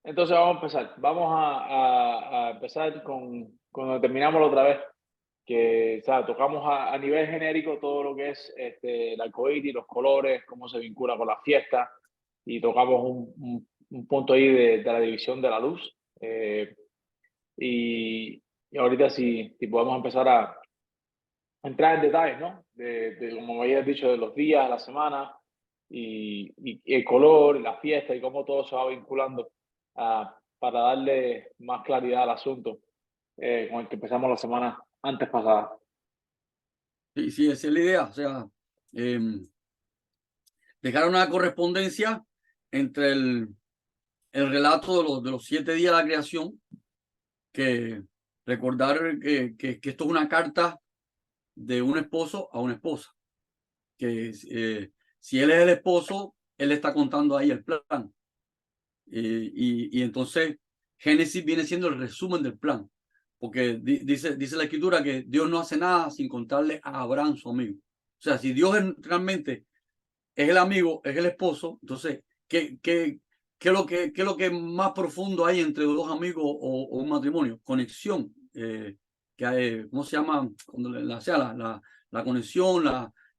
Entonces vamos a empezar. Vamos a empezar con donde terminamos la otra vez, que o sea, tocamos a nivel genérico todo lo que es el arcoíris, los colores, cómo se vincula con la fiesta, y tocamos un punto ahí de la división de la luz. Y ahorita si podemos empezar a entrar en detalles, ¿no? Como me habías dicho, de los días, la semana, y el color, y la fiesta, y cómo todo se va vinculando para darle más claridad al asunto con el que empezamos la semana antes pasada. Sí, sí, esa es la idea. O sea, dejar una correspondencia entre el relato de los 7 días de la creación, que recordar que esto es una carta de un esposo a una esposa, que si él es el esposo, él está contando ahí el plan. Y entonces Génesis viene siendo el resumen del plan, porque dice la escritura que Dios no hace nada sin contarle a Abraham, su amigo. O sea, si Dios realmente es el amigo, es el esposo, entonces, ¿qué es lo que más profundo hay entre dos amigos o un matrimonio? Conexión. ¿Cómo se llama? Cuando la conexión,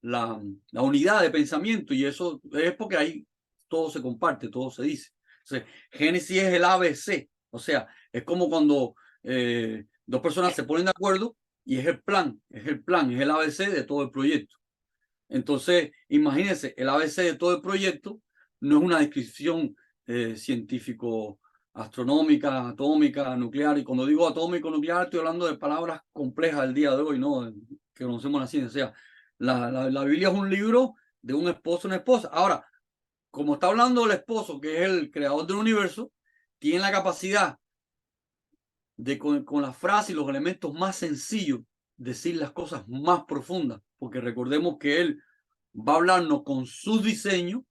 la unidad de pensamiento, y eso es porque ahí todo se comparte, todo se dice. Entonces, Génesis es el ABC, o sea, es como cuando dos personas se ponen de acuerdo y es el plan, es el ABC de todo el proyecto. Entonces, imagínense, el ABC de todo el proyecto no es una descripción científico, astronómica, atómica, nuclear. Y cuando digo atómico, nuclear, estoy hablando de palabras complejas del día de hoy, ¿no? Que conocemos la ciencia. O sea, la Biblia es un libro de un esposo y una esposa. Ahora, como está hablando el esposo, que es el creador del universo, tiene la capacidad de con la frase y los elementos más sencillos decir las cosas más profundas, porque recordemos que él va a hablarnos con sus diseños,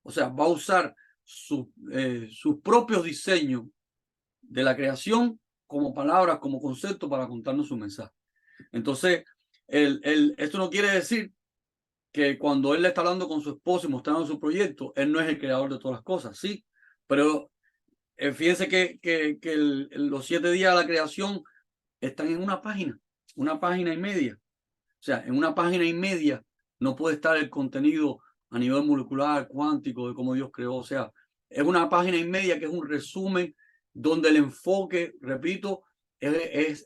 o sea, va a usar sus propios diseños de la creación como palabras, como concepto para contarnos su mensaje. Entonces, esto no quiere decir que cuando él le está hablando con su esposo y mostrando su proyecto, él no es el creador de todas las cosas, sí, pero fíjense que los 7 días de la creación están en una página y media. O sea, en una página y media no puede estar el contenido a nivel molecular, cuántico, de cómo Dios creó. O sea, es una página y media que es un resumen donde el enfoque, repito, es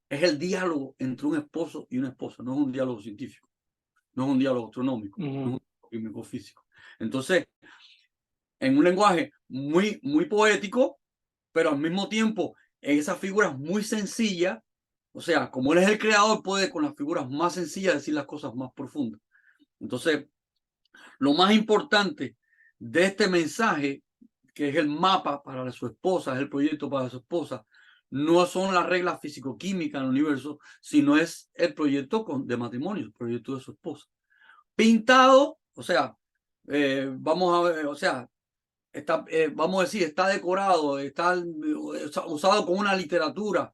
el diálogo entre un esposo y una esposa. No es un diálogo científico, no es un diálogo astronómico, no es un diálogo químico físico. Entonces, en un lenguaje muy poético, pero al mismo tiempo en esas figuras muy sencillas. O sea, como él es el creador, puede con las figuras más sencillas decir las cosas más profundas. Entonces, lo más importante de este mensaje, que es el mapa para su esposa, es el proyecto para su esposa, no son las reglas físico-químicas del universo, sino es el proyecto de matrimonio, el proyecto de su esposa. Pintado, o sea, vamos a ver, o sea, está, vamos a decir, está decorado, está usado con una literatura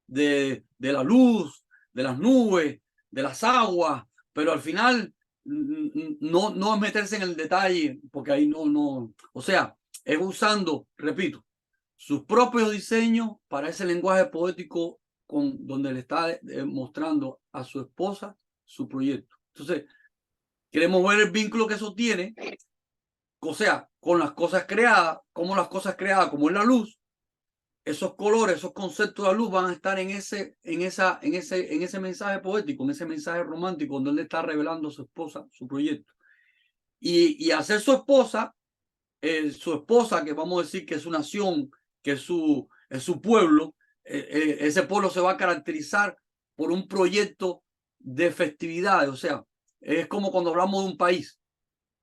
de la luz, de las nubes, de las aguas, pero al final no es meterse en el detalle, porque ahí no, o sea, es usando, repito, sus propios diseños para ese lenguaje poético donde le está mostrando a su esposa su proyecto. Entonces, queremos ver el vínculo que eso tiene, o sea, con las cosas creadas, como las cosas creadas, como es la luz, esos colores, esos conceptos de la luz van a estar en ese mensaje poético, en ese mensaje romántico, donde él está revelando a su esposa su proyecto. Y hacer su esposa, que vamos a decir que es su nación, que es su pueblo, ese pueblo se va a caracterizar por un proyecto de festividades. O sea, es como cuando hablamos de un país.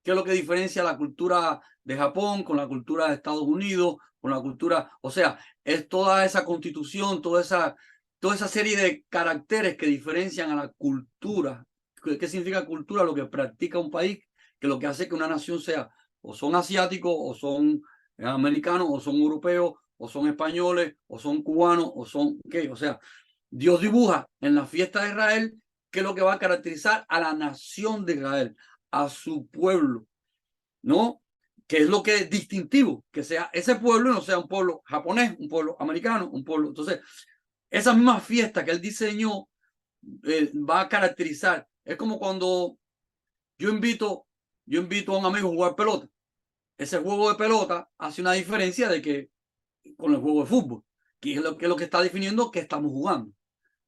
¿Qué es lo que diferencia la cultura de Japón con la cultura de Estados Unidos, con la cultura? O sea, es toda esa constitución, toda esa serie de caracteres que diferencian a la cultura. ¿Qué significa cultura? Lo que practica un país, que lo que hace que una nación sea o son asiáticos, o son americanos, o son europeos, o son españoles, o son cubanos, o son qué. O sea, Dios dibuja en la fiesta de Israel qué es lo que va a caracterizar a la nación de Israel, a su pueblo, ¿no? que es lo que es distintivo, que sea ese pueblo no sea un pueblo japonés, un pueblo americano, un pueblo. Entonces, esa misma fiesta que él diseñó va a caracterizar. Es como cuando yo invito a un amigo a jugar pelota. Ese juego de pelota hace una diferencia de que con el juego de fútbol, que es lo que está definiendo que estamos jugando.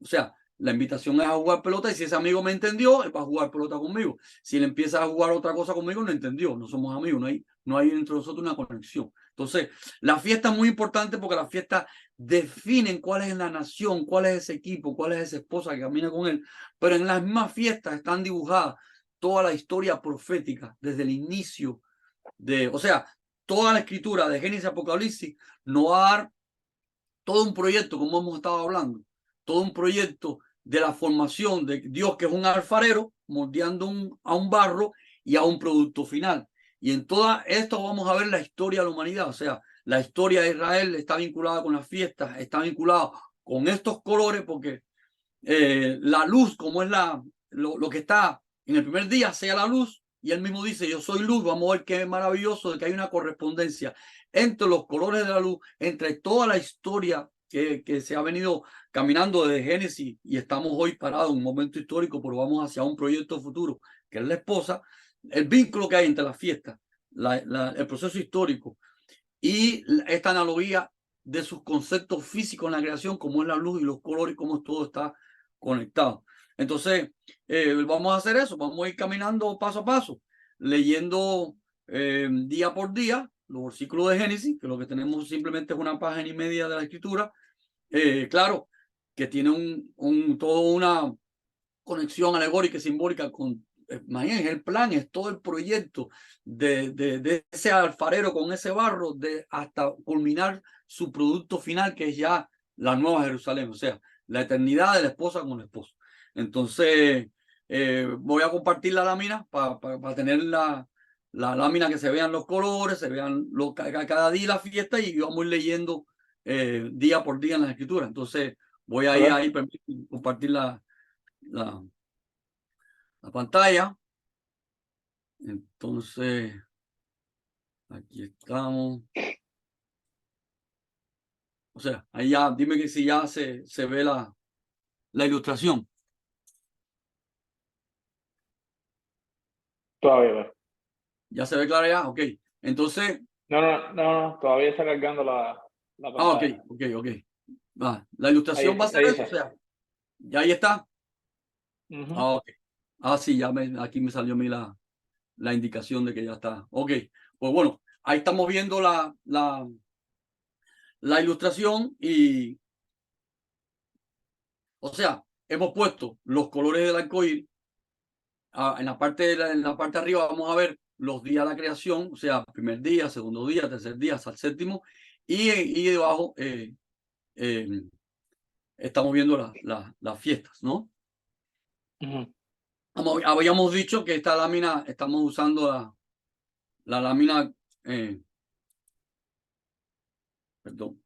O sea, la invitación es a jugar pelota y si ese amigo me entendió, él va a jugar pelota conmigo. Si él empieza a jugar otra cosa conmigo, no entendió, no somos amigos, no hay entre nosotros una conexión. Entonces, la fiesta es muy importante porque las fiestas definen cuál es la nación, cuál es ese equipo, cuál es esa esposa que camina con él. Pero en las mismas fiestas están dibujadas toda la historia profética desde el inicio o sea, toda la escritura de Génesis y Apocalipsis nos va a dar todo un proyecto, como hemos estado hablando, todo un proyecto de la formación de Dios, que es un alfarero, moldeando a un barro y a un producto final. Y en todo esto vamos a ver la historia de la humanidad, o sea, la historia de Israel está vinculada con las fiestas, está vinculada con estos colores, porque la luz, como es lo que está en el primer día, sea la luz, y él mismo dice, yo soy luz. Vamos a ver qué maravilloso de que hay una correspondencia entre los colores de la luz, entre toda la historia que se ha venido caminando desde Génesis, y estamos hoy parados en un momento histórico, pero vamos hacia un proyecto futuro, que es la esposa, el vínculo que hay entre las fiestas, el proceso histórico y esta analogía de sus conceptos físicos en la creación, como es la luz y los colores, cómo todo está conectado. Entonces, vamos a hacer eso, vamos a ir caminando paso a paso, leyendo día por día los versículos de Génesis, que lo que tenemos simplemente es una página y media de la escritura. Claro, que tiene toda una conexión alegórica y simbólica con, imagínense, el plan es todo el proyecto de ese alfarero con ese barro hasta culminar su producto final, que es ya la nueva Jerusalén, o sea, la eternidad de la esposa con el esposo. Entonces, voy a compartir la lámina para tener la lámina, que se vean los colores, se vean cada día la fiesta, y vamos leyendo día por día en las escrituras. Entonces, voy a ir ahí, compartir la pantalla. Entonces, aquí estamos. O sea, ahí ya, dime que si ya se ve la ilustración. Todavía. ¿Ya se ve clara ya? Ok. Entonces, No, todavía está cargando la pantalla. ok. La ilustración va a ser Ahí eso, o está. sea, ya ahí está. Uh-huh. Sí, aquí me salió a mí la indicación de que ya está. Ok, pues bueno, ahí estamos viendo la ilustración y, o sea, hemos puesto los colores del arcoíris. En la parte de arriba vamos a ver los días de la creación, o sea, primer día, segundo día, tercer día, hasta el séptimo, y debajo estamos viendo las fiestas, ¿no? Uh-huh. Habíamos dicho que esta lámina, estamos usando la lámina, perdón,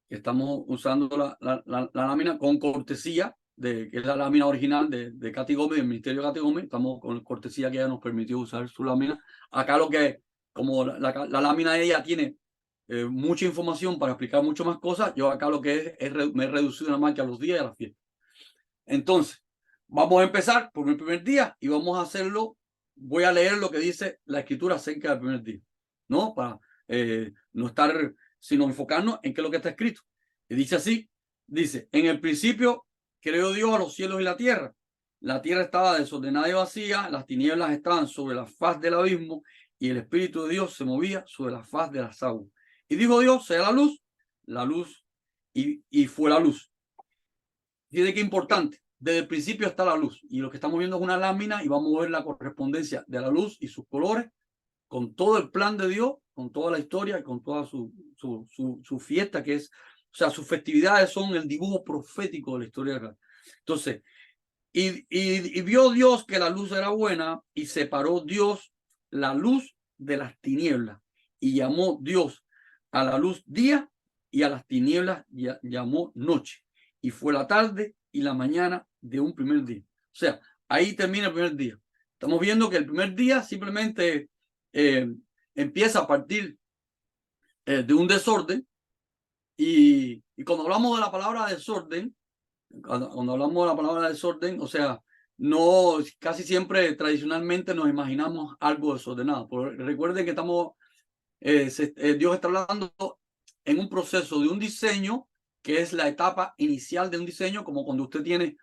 estamos usando la lámina con cortesía, que es la lámina original de Katy Gómez, del Ministerio de Katy Gómez. Estamos con cortesía que ella nos permitió usar su lámina. Acá como la lámina de ella tiene mucha información para explicar mucho más cosas, yo acá lo que me he reducido nada más que a los días y a las fiestas. Entonces, vamos a empezar por el primer día y vamos a hacerlo. Voy a leer lo que dice la escritura acerca del primer día, ¿no? Para no estar, sino enfocarnos en qué es lo que está escrito. Y dice así, dice, en el principio creó Dios a los cielos y la tierra. La tierra estaba desordenada y vacía, las tinieblas estaban sobre la faz del abismo y el Espíritu de Dios se movía sobre la faz de las aguas. Y dijo Dios, sea la luz, y fue la luz. Fíjate qué importante. Desde el principio está la luz, y lo que estamos viendo es una lámina, y vamos a ver la correspondencia de la luz y sus colores con todo el plan de Dios, con toda la historia y con toda su fiesta, que es, o sea, sus festividades son el dibujo profético de la historia de Israel. Entonces, y vio Dios que la luz era buena, y separó Dios la luz de las tinieblas, y llamó Dios a la luz día, y a las tinieblas llamó noche. Y fue la tarde y la mañana de un primer día. O sea, ahí termina el primer día. Estamos viendo que el primer día simplemente empieza a partir de un desorden. Y cuando hablamos de la palabra desorden, cuando hablamos de la palabra desorden, o sea, no, casi siempre tradicionalmente nos imaginamos algo desordenado. Pero recuerden que estamos, Dios está hablando en un proceso de un diseño, que es la etapa inicial de un diseño, como cuando usted tiene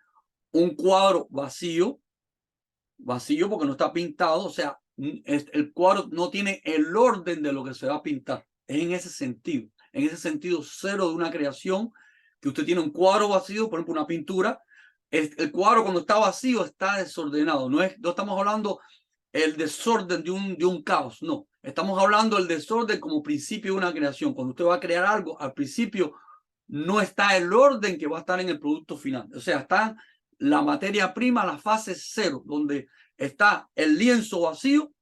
un cuadro vacío porque no está pintado, o sea, el cuadro no tiene el orden de lo que se va a pintar. Es en ese sentido cero de una creación, que usted tiene un cuadro vacío, por ejemplo, una pintura. El cuadro cuando está vacío está desordenado. No estamos hablando el desorden de un caos, no. Estamos hablando del desorden como principio de una creación. Cuando usted va a crear algo, al principio no está el orden que va a estar en el producto final. O sea, está la materia prima, la fase cero, donde está el lienzo vacío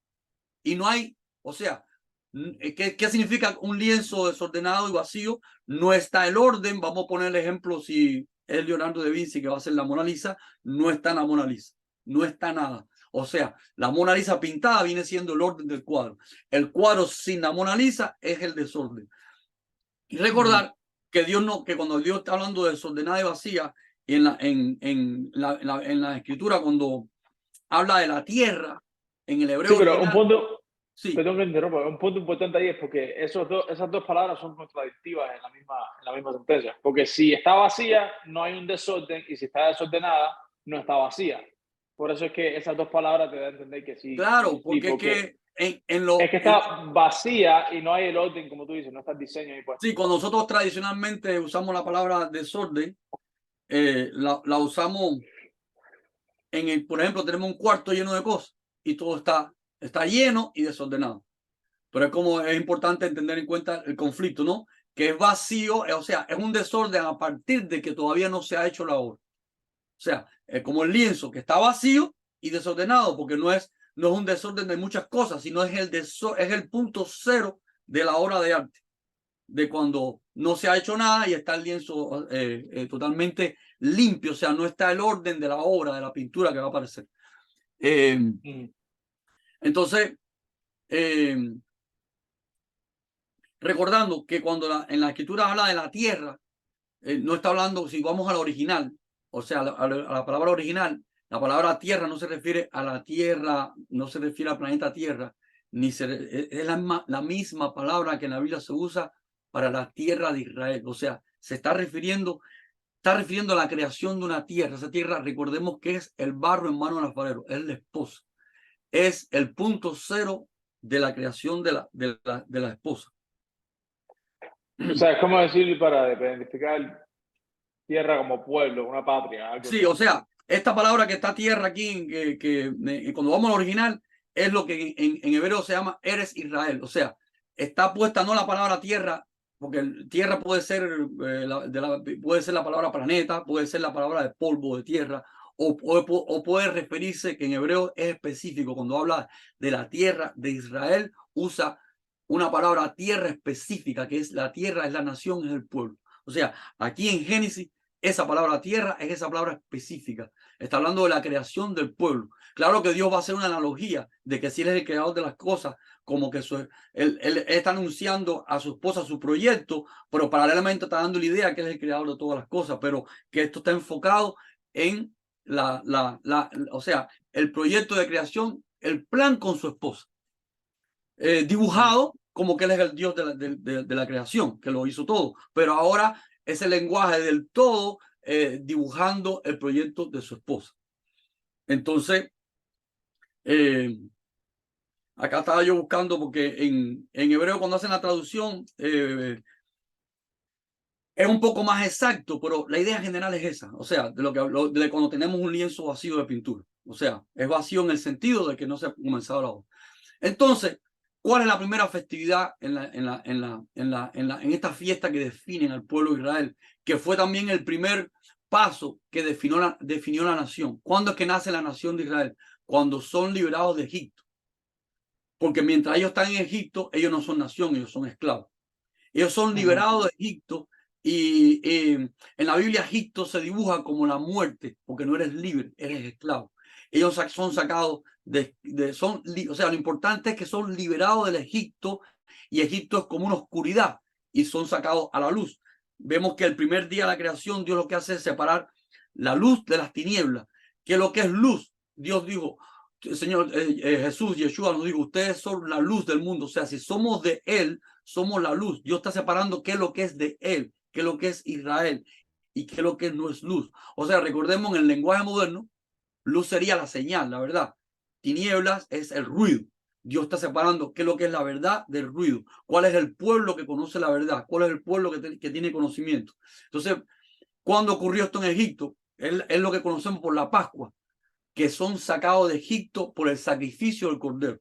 y no hay, o sea, ¿qué significa un lienzo desordenado y vacío? No está el orden. Vamos a poner el ejemplo, si es Leonardo da Vinci que va a hacer la Mona Lisa, no está la Mona Lisa, no está nada. O sea, la Mona Lisa pintada viene siendo el orden del cuadro. El cuadro sin la Mona Lisa es el desorden. Y recordar que Dios no, que cuando Dios está hablando de desordenada y vacía, y en la escritura, cuando habla de la tierra, en el hebreo Sí, pero un original, punto, sí, perdón que interrumpa, un punto importante ahí es porque esas dos palabras son contradictivas en la misma sentencia. Porque si está vacía, no hay un desorden, y si está desordenada, no está vacía. Por eso es que esas dos palabras te dan a entender que sí, claro, sí, porque es porque que es que está vacía y no hay el orden, como tú dices, no está el diseño ahí puesto. sí, cuando nosotros tradicionalmente usamos la palabra desorden, la usamos por ejemplo, tenemos un cuarto lleno de cosas y todo está lleno y desordenado. Pero es importante entender en cuenta el conflicto, ¿no? Que es vacío, o sea, es un desorden a partir de que todavía no se ha hecho la obra. O sea, es como el lienzo que está vacío y desordenado, porque no es un desorden de muchas cosas, sino es el punto cero de la obra de arte, de cuando no se ha hecho nada y está el lienzo totalmente limpio, o sea, no está el orden de la obra, de la pintura que va a aparecer. Entonces, recordando que cuando en la escritura habla de la tierra, no está hablando, si vamos al original, o sea, a la palabra original, la palabra tierra no se refiere a la tierra, no se refiere al planeta Tierra, es la misma palabra que en la Biblia se usa para la tierra de Israel. O sea, se está refiriendo a la creación de una tierra. Esa tierra, recordemos que es el barro en manos del alfarero, es la esposa. Es el punto cero de la creación de la esposa. O sea, es como decir para identificar tierra como pueblo, una patria, algo Sí, así. o sea, esta palabra que está tierra aquí, cuando vamos al original, es lo que en hebreo se llama Eres Israel. O sea, está puesta no la palabra tierra, porque tierra puede ser, puede ser la palabra planeta, puede ser la palabra de polvo, de tierra, o puede referirse, que en hebreo es específico, cuando habla de la tierra de Israel, usa una palabra tierra específica, que es la tierra, es la nación, es el pueblo. O sea, aquí en Génesis, esa palabra tierra es esa palabra específica. Está hablando de la creación del pueblo. Claro que Dios va a hacer una analogía de que si Él es el creador de las cosas, como que él está anunciando a su esposa su proyecto, pero paralelamente está dando la idea que Él es el creador de todas las cosas, pero que esto está enfocado en o sea, el proyecto de creación, el plan con su esposa, dibujado como que Él es el Dios de la creación, que lo hizo todo, pero ahora ese lenguaje del todo dibujando el proyecto de su esposa. Entonces, acá estaba yo buscando porque en hebreo cuando hacen la traducción es un poco más exacto, pero la idea general es esa, o sea, de cuando tenemos un lienzo vacío de pintura, o sea, es vacío en el sentido de que no se ha comenzado la obra. Entonces, ¿cuál es la primera festividad en esta fiesta que definen al pueblo de Israel? Que fue también el primer paso que definió la nación. ¿Cuándo es que nace la nación de Israel? Cuando son liberados de Egipto. Porque mientras ellos están en Egipto, ellos no son nación, ellos son esclavos. Ellos son liberados de Egipto y en la Biblia Egipto se dibuja como la muerte, porque no eres libre, eres esclavo. Ellos son sacados o sea, lo importante es que son liberados del Egipto, y Egipto es como una oscuridad, y son sacados a la luz. Vemos que el primer día de la creación, Dios lo que hace es separar la luz de las tinieblas. ¿Qué es lo que es luz? Dios dijo, Señor Jesús, Yeshua nos dijo, ustedes son la luz del mundo. O sea, si somos de Él, somos la luz. Dios está separando qué es lo que es de Él, qué es lo que es Israel y qué es lo que no es luz. O sea, recordemos en el lenguaje moderno, luz sería la señal, la verdad. Tinieblas es el ruido. Dios está separando qué es lo que es la verdad del ruido. ¿Cuál es el pueblo que conoce la verdad? ¿Cuál es el pueblo que tiene conocimiento? Entonces, ¿cuándo ocurrió esto en Egipto? Es lo que conocemos por la Pascua, que son sacados de Egipto por el sacrificio del Cordero,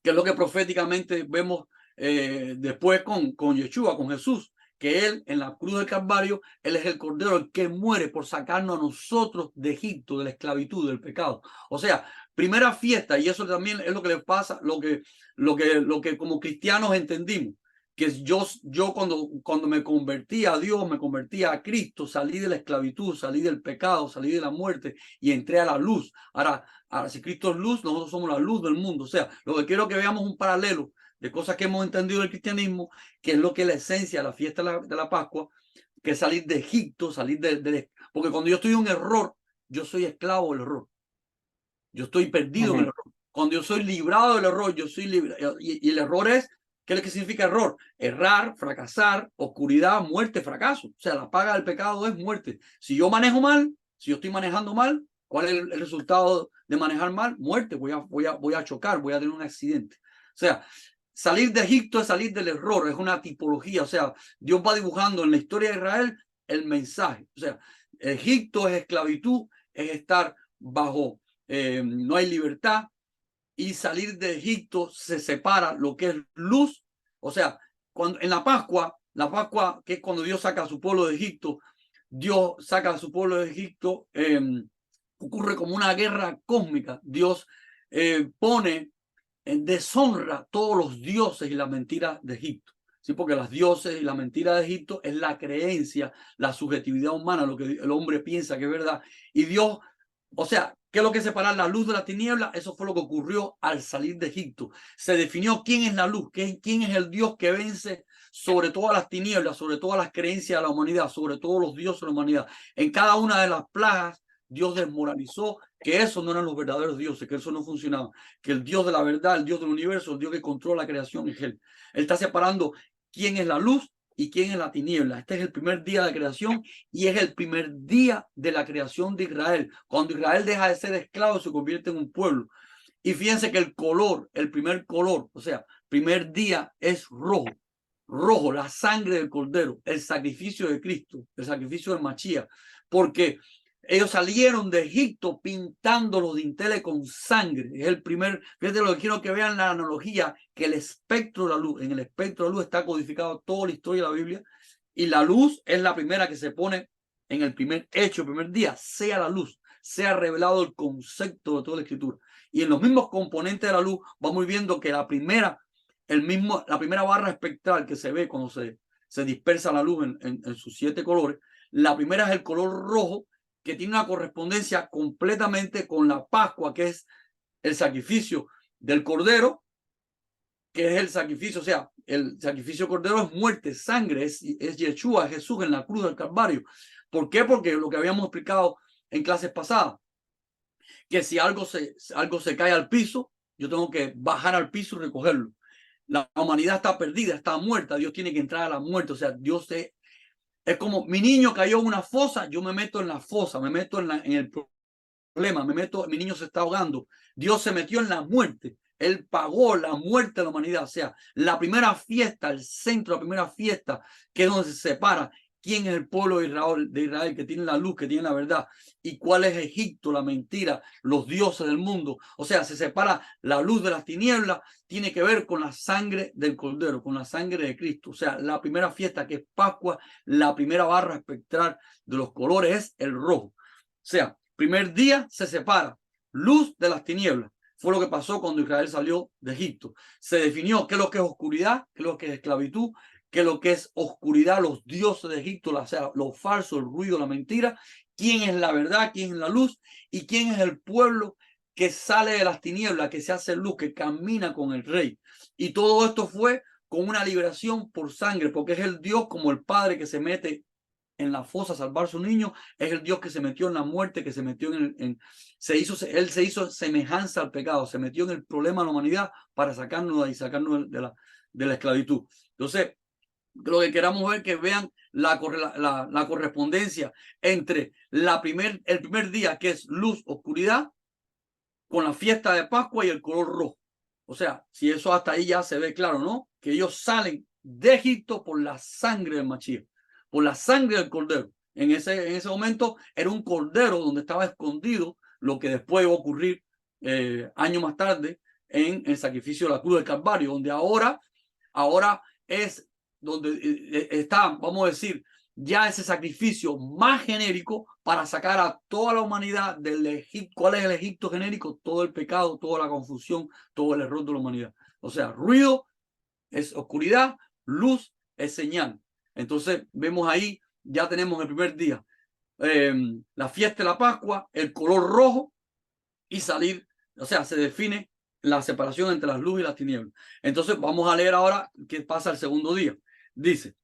que es lo que proféticamente vemos después con Yeshua, con Jesús, que Él en la cruz del Calvario, Él es el Cordero, el que muere por sacarnos a nosotros de Egipto, de la esclavitud, del pecado. O sea, primera fiesta, y eso también es lo que les pasa, lo que como cristianos entendimos, que yo cuando me convertí a Dios, me convertí a Cristo, salí de la esclavitud, salí del pecado, salí de la muerte y entré a la luz. Ahora, si Cristo es luz, nosotros somos la luz del mundo. O sea, lo que quiero que veamos un paralelo de cosas que hemos entendido del cristianismo, que es lo que es la esencia de la fiesta de la Pascua, que es salir de Egipto, porque cuando yo estoy en un error, yo soy esclavo del error. Yo estoy perdido en el error. Cuando yo soy librado del error, yo soy libre. Y el error es, ¿qué es lo que significa error? Errar, fracasar, oscuridad, muerte, fracaso. O sea, la paga del pecado es muerte. Si yo manejo mal, si yo estoy manejando mal, ¿cuál es el resultado de manejar mal? Muerte. Voy a chocar, voy a tener un accidente. O sea, salir de Egipto es salir del error, es una tipología. O sea, Dios va dibujando en la historia de Israel el mensaje. O sea, Egipto es esclavitud, es estar bajo, no hay libertad, y salir de Egipto se separa lo que es luz. O sea, cuando en la Pascua, que es cuando Dios saca a su pueblo de Egipto, Dios saca a su pueblo de Egipto, ocurre como una guerra cósmica. Dios pone en deshonra todos los dioses y las mentiras de Egipto. Sí, porque las dioses y la mentira de Egipto es la creencia, la subjetividad humana, lo que el hombre piensa que es verdad. Y Dios, o sea, ¿qué es lo que separa la luz de la tiniebla? Eso fue lo que ocurrió al salir de Egipto. Se definió quién es la luz, quién es el Dios que vence sobre todas las tinieblas, sobre todas las creencias de la humanidad, sobre todos los dioses de la humanidad. En cada una de las plagas, Dios desmoralizó que esos no eran los verdaderos dioses, que eso no funcionaba, que el Dios de la verdad, el Dios del universo, el Dios que controla la creación es Él. Él está separando quién es la luz y quién es la tiniebla. Este es el primer día de la creación y es el primer día de la creación de Israel. Cuando Israel deja de ser esclavo, se convierte en un pueblo. Y fíjense que el primer color, o sea, primer día es rojo. Rojo, la sangre del Cordero, el sacrificio de Cristo, el sacrificio del Machía, porque ellos salieron de Egipto pintando los dinteles con sangre. Es el primer, fíjate lo que quiero que vean la analogía, que el espectro de la luz, en el espectro de la luz está codificado toda la historia de la Biblia, y la luz es la primera que se pone en el primer hecho, el primer día, sea la luz, sea revelado el concepto de toda la escritura. Y en los mismos componentes de la luz vamos viendo que la primera barra espectral que se ve cuando se dispersa la luz en sus 7 colores, la primera es el color rojo, que tiene una correspondencia completamente con la Pascua, que es el sacrificio del Cordero, que es el sacrificio, o sea, el sacrificio Cordero es muerte, sangre, es Yeshua, es Jesús en la cruz del Calvario. ¿Por qué? Porque lo que habíamos explicado en clases pasadas, que si algo se cae al piso, yo tengo que bajar al piso y recogerlo. La humanidad está perdida, está muerta, Dios tiene que entrar a la muerte, o sea, Dios es como mi niño cayó en una fosa, yo me meto en la fosa, me meto en el problema, mi niño se está ahogando. Dios se metió en la muerte, Él pagó la muerte de la humanidad. O sea, la primera fiesta, el centro de la primera fiesta, que es donde se separa quién es el pueblo de Israel, que tiene la luz, que tiene la verdad, y cuál es Egipto, la mentira, los dioses del mundo. O sea, se separa la luz de las tinieblas, tiene que ver con la sangre del Cordero, con la sangre de Cristo. O sea, la primera fiesta, que es Pascua, la primera barra espectral de los colores es el rojo. O sea, primer día se separa luz de las tinieblas. Fue lo que pasó cuando Israel salió de Egipto. Se definió qué es lo que es oscuridad, qué es lo que es esclavitud, qué es lo que es oscuridad, los dioses de Egipto, o sea, lo falso, el ruido, la mentira, quién es la verdad, quién es la luz y quién es el pueblo que sale de las tinieblas, que se hace luz, que camina con el rey. Y todo esto fue con una liberación por sangre, porque es el Dios como el Padre que se mete en la fosa a salvar a su niño, es el Dios que se metió en la muerte, que se metió él se hizo semejanza al pecado, se metió en el problema de la humanidad para sacarnos de ahí, sacarnos de la esclavitud. Entonces, lo que queramos ver, que vean la correspondencia entre el primer día, que es luz, oscuridad, con la fiesta de Pascua y el color rojo. O sea, si eso hasta ahí ya se ve claro, ¿no? Que ellos salen de Egipto por la sangre del Mashiach, por la sangre del cordero. En ese momento era un cordero donde estaba escondido lo que después iba a ocurrir años más tarde en el sacrificio de la cruz del Calvario, donde ahora es donde está, vamos a decir, ya ese sacrificio más genérico para sacar a toda la humanidad del Egipto. ¿Cuál es el Egipto genérico? Todo el pecado, toda la confusión, todo el error de la humanidad. O sea, ruido es oscuridad, luz es señal. Entonces vemos ahí, ya tenemos el primer día, la fiesta de la Pascua, el color rojo y salir, o sea, se define la separación entre las luces y las tinieblas. Entonces vamos a leer ahora qué pasa el segundo día. Dice,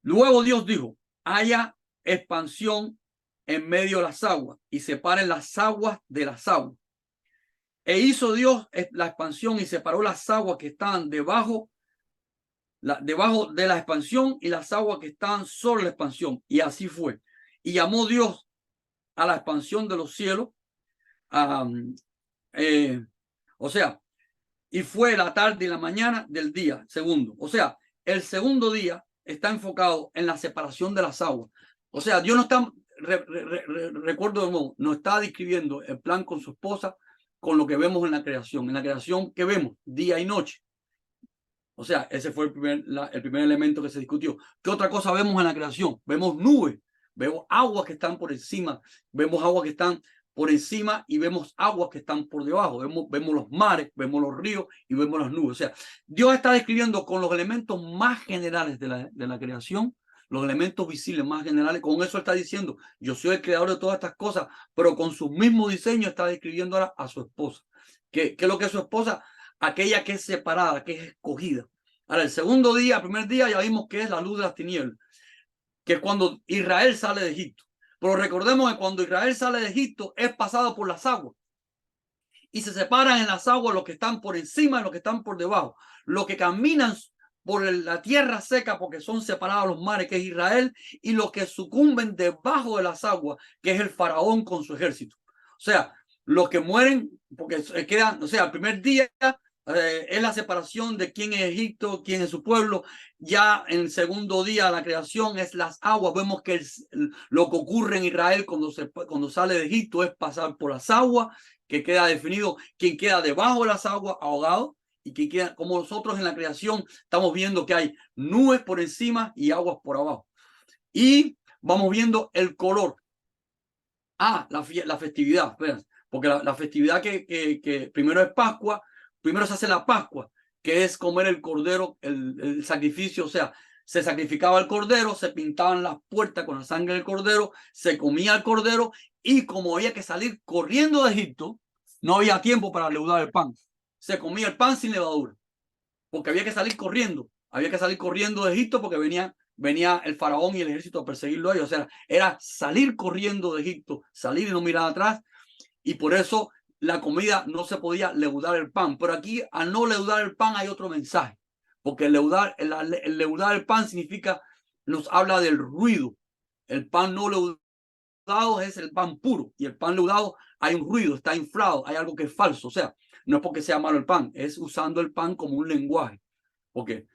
luego Dios dijo, haya expansión en medio de las aguas y separen las aguas de las aguas. E hizo Dios la expansión y separó las aguas que estaban debajo de la expansión y las aguas que estaban sobre la expansión. Y así fue. Y llamó Dios a la expansión de los cielos. O sea, y fue la tarde y la mañana del día segundo. O sea, el segundo día está enfocado en la separación de las aguas. O sea, Dios no está, recuerdo de nuevo, no está describiendo el plan con su esposa con lo que vemos en la creación. En la creación, ¿qué vemos? Día y noche. O sea, ese fue el primer elemento que se discutió. ¿Qué otra cosa vemos en la creación? Vemos nubes, vemos aguas que están por encima, vemos aguas que están por encima y vemos aguas que están por debajo. Vemos los mares, vemos los ríos y vemos las nubes. O sea, Dios está describiendo con los elementos más generales de la creación, los elementos visibles más generales. Con eso está diciendo, yo soy el creador de todas estas cosas, pero con su mismo diseño está describiendo ahora a su esposa. ¿Qué es lo que es su esposa? Aquella que es separada, que es escogida. Ahora, el segundo día, el primer día, ya vimos que es la luz de las tinieblas, que es cuando Israel sale de Egipto. Pero recordemos que cuando Israel sale de Egipto es pasado por las aguas. Y se separan en las aguas los que están por encima y los que están por debajo. Los que caminan por la tierra seca porque son separados los mares, que es Israel, y los que sucumben debajo de las aguas, que es el faraón con su ejército. O sea, los que mueren porque quedan, o sea, el primer día es la separación de quién es Egipto, quién es su pueblo. Ya en el segundo día la creación es las aguas. Vemos que lo que ocurre en Israel cuando sale de Egipto es pasar por las aguas, que queda definido quién queda debajo de las aguas ahogado y quién queda, como nosotros en la creación estamos viendo que hay nubes por encima y aguas por abajo. Y vamos viendo el color. La festividad, porque la festividad que primero es Pascua. Primero se hace la Pascua, que es comer el cordero, el sacrificio, o sea, se sacrificaba el cordero, se pintaban las puertas con la sangre del cordero, se comía el cordero y como había que salir corriendo de Egipto, no había tiempo para leudar el pan. Se comía el pan sin levadura, porque había que salir corriendo de Egipto porque venía el faraón y el ejército a perseguirlo a ellos. O sea, era salir corriendo de Egipto, salir y no mirar atrás, y por eso la comida no se podía leudar el pan. Pero aquí, al no leudar el pan, hay otro mensaje. Porque el leudar el pan significa, nos habla del ruido. El pan no leudado es el pan puro. Y el pan leudado hay un ruido, está inflado, hay algo que es falso. O sea, no es porque sea malo el pan, es usando el pan como un lenguaje. Porque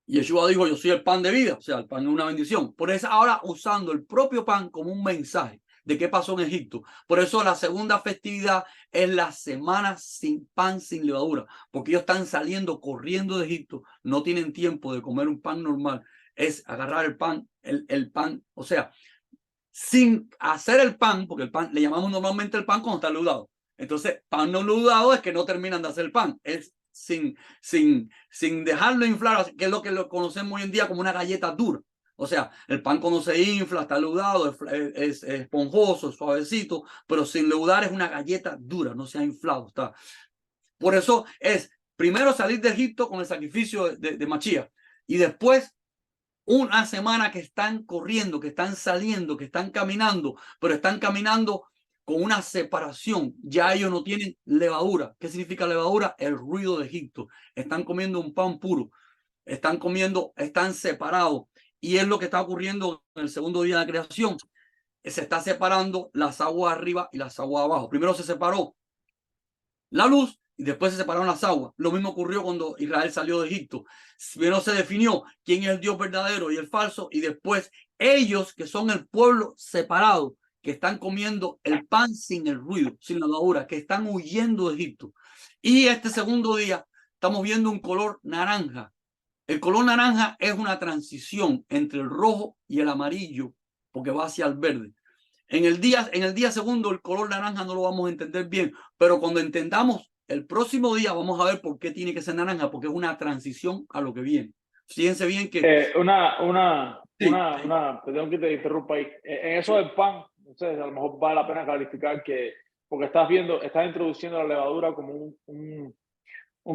Yeshua dijo, yo soy el pan de vida. O sea, el pan es una bendición. Por eso ahora usando el propio pan como un mensaje de qué pasó en Egipto. Por eso la segunda festividad es la semana sin pan, sin levadura, porque ellos están saliendo corriendo de Egipto, no tienen tiempo de comer un pan normal, es agarrar el pan, el pan, o sea, sin hacer el pan, porque el pan le llamamos normalmente el pan cuando está leudado. Entonces, pan no leudado es que no terminan de hacer el pan, es sin dejarlo inflar, que es lo que lo conocemos hoy en día como una galleta dura. O sea, el pan cuando se infla, está leudado, es esponjoso, es suavecito, pero sin leudar es una galleta dura, no se ha inflado. Está. Por eso es primero salir de Egipto con el sacrificio de Machía y después una semana que están corriendo, que están saliendo, que están caminando, pero están caminando con una separación. Ya ellos no tienen levadura. ¿Qué significa levadura? El ruido de Egipto. Están comiendo un pan puro. Están comiendo, están separados. Y es lo que está ocurriendo en el segundo día de la creación. Se está separando las aguas arriba y las aguas abajo. Primero se separó la luz y después se separaron las aguas. Lo mismo ocurrió cuando Israel salió de Egipto. Primero se definió quién es el Dios verdadero y el falso, y después ellos, que son el pueblo separado, que están comiendo el pan sin el ruido, sin la levadura, que están huyendo de Egipto. Y este segundo día estamos viendo un color naranja. El color naranja es una transición entre el rojo y el amarillo, porque va hacia el verde. En el día segundo, el color naranja no lo vamos a entender bien, pero cuando entendamos el próximo día, vamos a ver por qué tiene que ser naranja, porque es una transición a lo que viene. Fíjense bien que... Perdón que te interrumpa ahí. En eso del pan, entonces a lo mejor vale la pena clarificar que, porque estás introduciendo la levadura como un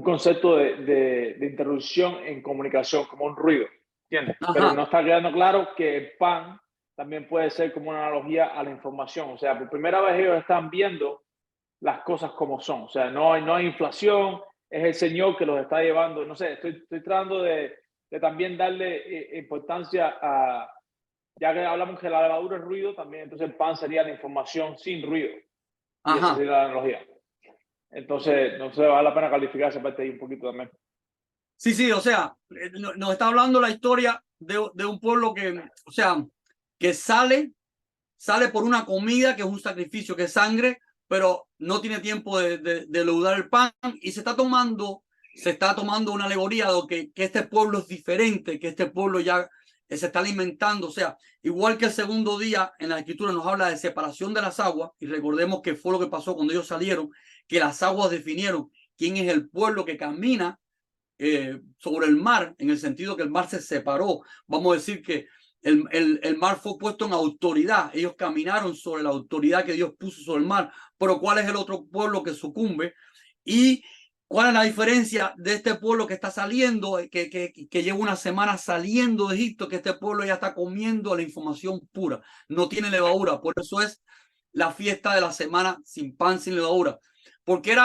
concepto de interrupción en comunicación, como un ruido, ¿entiendes? Ajá. Pero no está quedando claro que el pan también puede ser como una analogía a la información. O sea, por primera vez ellos están viendo las cosas como son. O sea, no hay inflación, es el Señor que los está llevando. No sé, estoy tratando de también darle importancia a, ya que hablamos que la levadura es ruido, también entonces el pan sería la información sin ruido. Y esa sería la analogía. Entonces, no sé, vale la pena calificar esa parte ahí un poquito también. Sí, o sea, nos está hablando la historia de un pueblo que, o sea, que sale por una comida, que es un sacrificio, que es sangre, pero no tiene tiempo de leudar el pan, y se está tomando una alegoría de que este pueblo es diferente, que este pueblo ya se está alimentando. O sea, igual que el segundo día en la escritura nos habla de separación de las aguas, y recordemos que fue lo que pasó cuando ellos salieron, que las aguas definieron quién es el pueblo que camina sobre el mar, en el sentido que el mar se separó. Vamos a decir que el mar fue puesto en autoridad. Ellos caminaron sobre la autoridad que Dios puso sobre el mar. Pero ¿cuál es el otro pueblo que sucumbe? ¿Y cuál es la diferencia de este pueblo que está saliendo, que lleva una semana saliendo de Egipto? Que este pueblo ya está comiendo la información pura, no tiene levadura. Por eso es la fiesta de la semana sin pan, sin levadura, porque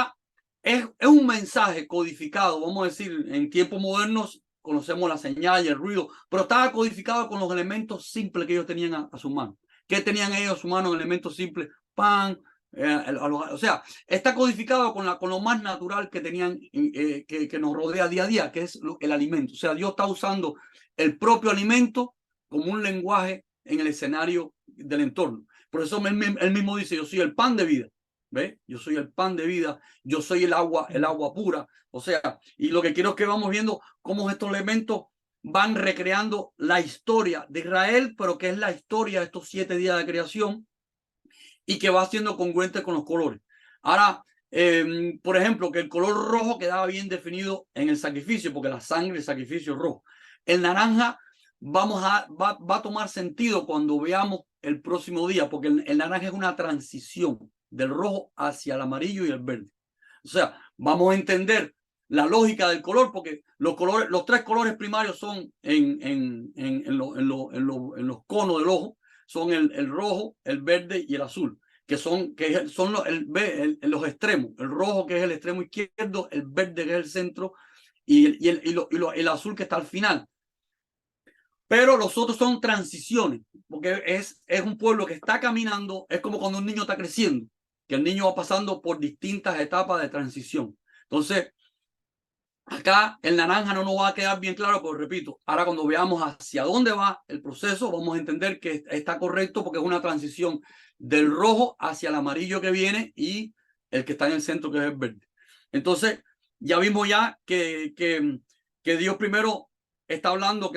es un mensaje codificado. Vamos a decir, en tiempos modernos conocemos la señal y el ruido, pero estaba codificado con los elementos simples que ellos tenían a su mano. ¿Qué tenían ellos a su mano en elementos simples? Pan, o sea, está codificado con lo más natural que tenían, que nos rodea día a día, que es el alimento. O sea, Dios está usando el propio alimento como un lenguaje en el escenario del entorno. Por eso él mismo dice: yo soy el pan de vida. ¿Ve? Yo soy el pan de vida, yo soy el agua pura. O sea, y lo que quiero es que vamos viendo cómo estos elementos van recreando la historia de Israel, pero que es la historia de estos 7 días de creación, y que va siendo congruente con los colores. Ahora, por ejemplo, que el color rojo quedaba bien definido en el sacrificio, porque la sangre del sacrificio es rojo. El naranja va a tomar sentido cuando veamos el próximo día, porque el naranja es una transición del rojo hacia el amarillo y el verde. O sea, vamos a entender la lógica del color, porque los 3 colores primarios son en los conos del ojo, son el rojo, el verde y el azul, que son los extremos. El rojo, que es el extremo izquierdo, el verde, que es el centro, y el azul, que está al final. Pero los otros son transiciones, porque es un pueblo que está caminando. Es como cuando un niño está creciendo, que el niño va pasando por distintas etapas de transición. Entonces, acá el naranja no nos va a quedar bien claro, pero repito, ahora cuando veamos hacia dónde va el proceso, vamos a entender que está correcto, porque es una transición del rojo hacia el amarillo que viene, y el que está en el centro, que es el verde. Entonces, ya vimos ya que Dios primero está hablando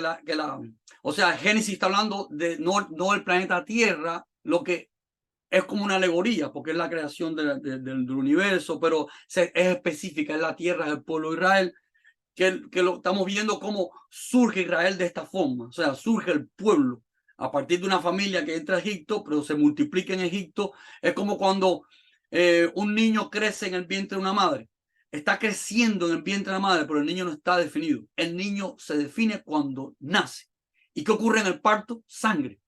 o sea, Génesis está hablando de no el planeta Tierra, lo que es como una alegoría, porque es la creación del universo, pero es específica, es la tierra, es el pueblo de Israel, estamos viendo cómo surge Israel de esta forma. O sea, surge el pueblo a partir de una familia que entra a Egipto, pero se multiplica en Egipto. Es como cuando un niño crece en el vientre de una madre. Está creciendo en el vientre de la madre, pero el niño no está definido. El niño se define cuando nace. ¿Y qué ocurre en el parto? Sangre.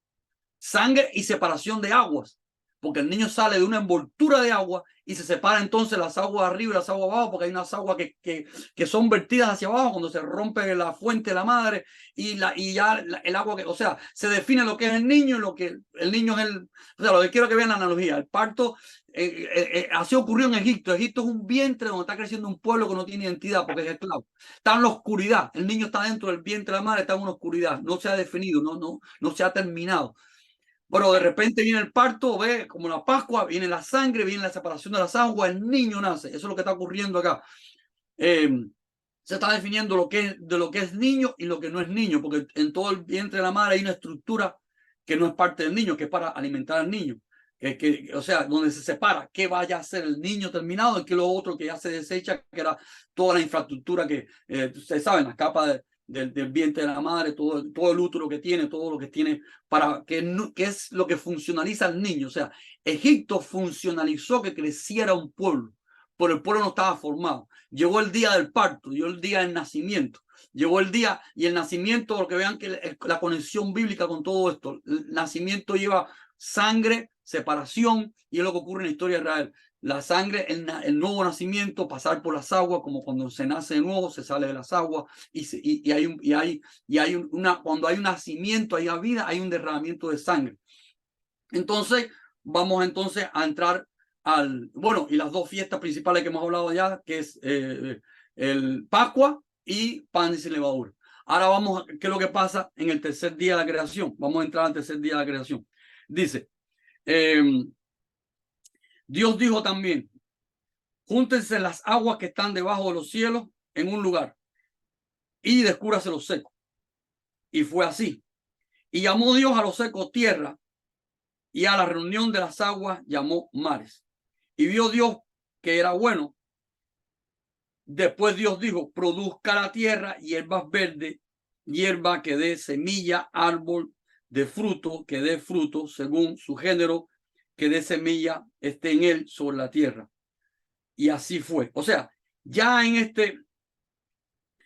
Sangre y separación de aguas. Porque el niño sale de una envoltura de agua y se separa entonces las aguas arriba y las aguas abajo, porque hay unas aguas que son vertidas hacia abajo cuando se rompe la fuente de la madre y el agua o sea, se define lo que es el niño y lo que el niño es el, o sea, lo que quiero que vean la analogía, el parto así ocurrió en Egipto. Egipto es un vientre donde está creciendo un pueblo que no tiene identidad porque es esclavo. Está en la oscuridad, el niño está dentro del vientre de la madre, está en una oscuridad, no se ha definido, no se ha terminado. Pero de repente viene el parto, ve como la Pascua, viene la sangre, viene la separación de las aguas, el niño nace. Eso es lo que está ocurriendo acá. Se está definiendo de lo que es niño y lo que no es niño, porque en todo el vientre de la madre hay una estructura que no es parte del niño, que es para alimentar al niño. O sea, donde se separa qué vaya a ser el niño terminado y qué lo otro que ya se desecha, que era toda la infraestructura que ustedes saben, las capas del vientre de la madre, todo el útero que tiene, todo lo que tiene, para que es lo que funcionaliza al niño. O sea, Egipto funcionalizó que creciera un pueblo, pero el pueblo no estaba formado. Llegó el día del parto, llegó el día del nacimiento, llegó el día y el nacimiento, porque vean que la conexión bíblica con todo esto, el nacimiento lleva sangre, separación, y es lo que ocurre en la historia de Israel. La sangre, el nuevo nacimiento, pasar por las aguas, como cuando se nace de nuevo, se sale de las aguas, cuando hay un nacimiento, hay vida, hay un derramamiento de sangre. Entonces, vamos entonces a entrar bueno, y las dos fiestas principales que hemos hablado ya, que es el Pascua y pan sin levadura. Ahora vamos a qué es lo que pasa en el tercer día de la creación. Vamos a entrar al tercer día de la creación. Dice, Dios dijo también, júntense las aguas que están debajo de los cielos en un lugar y descúbrase los secos. Y fue así. Y llamó Dios a los secos tierra y a la reunión de las aguas llamó mares. Y vio Dios que era bueno. Después Dios dijo, produzca la tierra hierbas verdes, hierba que dé semilla, árbol de fruto que dé fruto según su género, que dé semilla esté en él sobre la tierra. Y así fue. O sea, ya en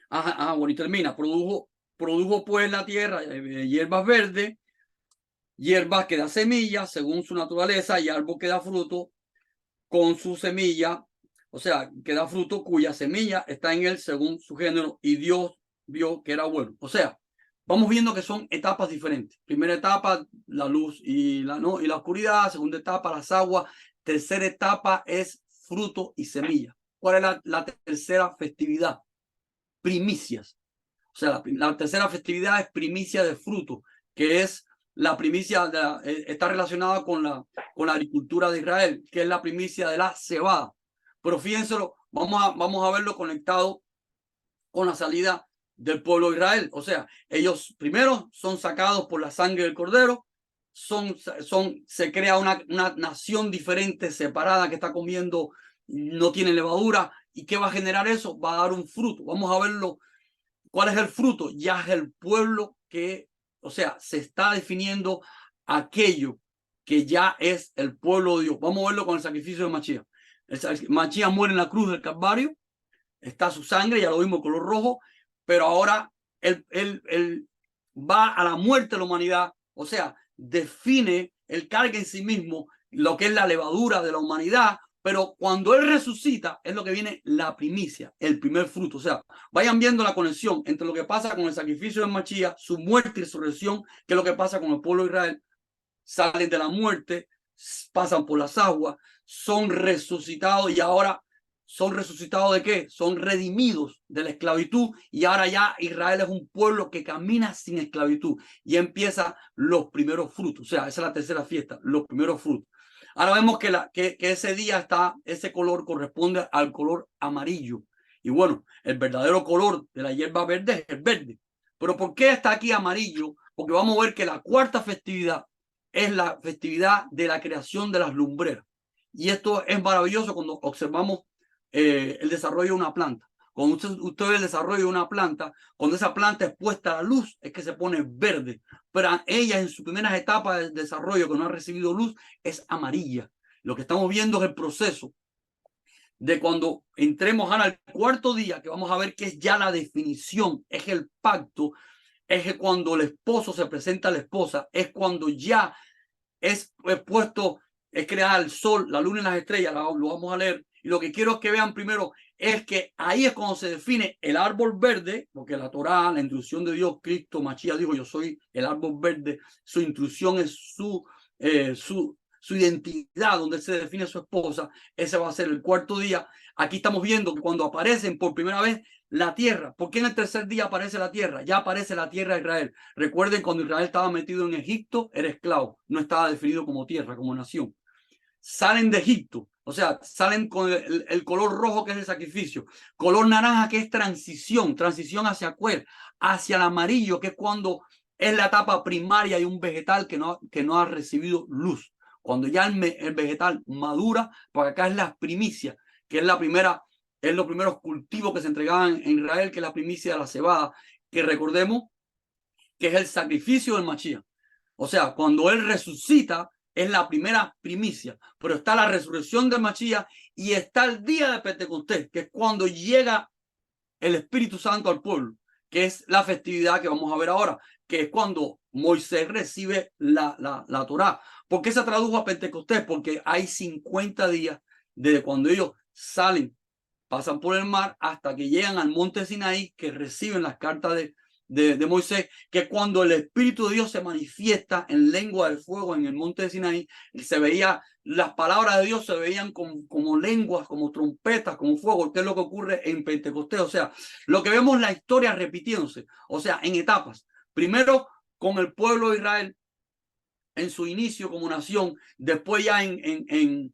bueno, y termina, produjo pues la tierra hierbas verdes, hierbas que da semilla según su naturaleza y árbol que da fruto con su semilla, o sea, que da fruto cuya semilla está en él según su género, y Dios vio que era bueno. O sea, vamos viendo que son etapas diferentes. Primera etapa, la luz y la oscuridad. Segunda etapa, las aguas. Tercera etapa es fruto y semilla. ¿Cuál es la tercera festividad? Primicias. O sea, la tercera festividad es primicia de fruto, que es la primicia, está relacionada con la agricultura de Israel, que es la primicia de la cebada. Pero fíjenselo, vamos a verlo conectado con la salida del pueblo de Israel. O sea, ellos primero son sacados por la sangre del cordero, se crea una nación diferente, separada, que está comiendo, no tiene levadura. ¿Y qué va a generar eso? Va a dar un fruto. Vamos a verlo. ¿Cuál es el fruto? Ya es el pueblo que, o sea, se está definiendo aquello que ya es el pueblo de Dios. Vamos a verlo con el sacrificio de Mashiach. Mashiach muere en la cruz del Calvario, está su sangre, ya lo vimos, color rojo, pero ahora él va a la muerte de la humanidad, o sea, define, él carga en sí mismo lo que es la levadura de la humanidad. Pero cuando él resucita, es lo que viene la primicia, el primer fruto. O sea, vayan viendo la conexión entre lo que pasa con el sacrificio de Mashiach, su muerte y resurrección, que es lo que pasa con el pueblo de Israel. Salen de la muerte, pasan por las aguas, son resucitados y ahora son resucitados ¿de qué? Son redimidos de la esclavitud y ahora ya Israel es un pueblo que camina sin esclavitud y empieza los primeros frutos. O sea, esa es la tercera fiesta, los primeros frutos. Ahora vemos que ese día ese color corresponde al color amarillo. Y bueno, el verdadero color de la hierba verde es el verde. Pero ¿por qué está aquí amarillo? Porque vamos a ver que la cuarta festividad es la festividad de la creación de las lumbreras. Y esto es maravilloso cuando observamos el desarrollo de una planta. Cuando usted ve el desarrollo de una planta, cuando esa planta es puesta a la luz, es que se pone verde. Pero ella en sus primeras etapas de desarrollo, que no ha recibido luz, es amarilla. Lo que estamos viendo es el proceso de cuando entremos ahora al cuarto día, que vamos a ver que es ya la definición, es el pacto, es que cuando el esposo se presenta a la esposa, es cuando ya es puesto, es crear el sol, la luna y las estrellas, lo vamos a leer. Y lo que quiero es que vean primero es que ahí es cuando se define el árbol verde, porque la Torá, la instrucción de Dios, Cristo, Machías dijo, yo soy el árbol verde, su instrucción es su identidad, donde se define su esposa. Ese va a ser el cuarto día. Aquí estamos viendo que cuando aparecen por primera vez la tierra, ¿por qué en el tercer día aparece la tierra? Ya aparece la tierra de Israel. Recuerden, cuando Israel estaba metido en Egipto, era esclavo, no estaba definido como tierra, como nación. Salen de Egipto, o sea, salen con el color rojo, que es el sacrificio, color naranja, que es transición hacia cuál, hacia el amarillo, que es cuando es la etapa primaria de un vegetal que no ha recibido luz. Cuando ya el vegetal madura, porque acá es la primicia, que es la primera, es los primeros cultivos que se entregaban en Israel, que es la primicia de la cebada, que recordemos que es el sacrificio del Mashiach. O sea, cuando él resucita, es la primera primicia, pero está la resurrección del Mashiach y está el día de Pentecostés, que es cuando llega el Espíritu Santo al pueblo, que es la festividad que vamos a ver ahora, que es cuando Moisés recibe la Torá. ¿Por qué se tradujo a Pentecostés? Porque hay 50 días desde cuando ellos salen, pasan por el mar, hasta que llegan al monte Sinaí, que reciben las cartas de Moisés, que es cuando el Espíritu de Dios se manifiesta en lengua de fuego en el monte de Sinaí. Y se veía, las palabras de Dios se veían como lenguas, como trompetas, como fuego, que es lo que ocurre en Pentecostés. O sea, lo que vemos la historia repitiéndose, o sea, en etapas. Primero con el pueblo de Israel en su inicio como nación, después ya en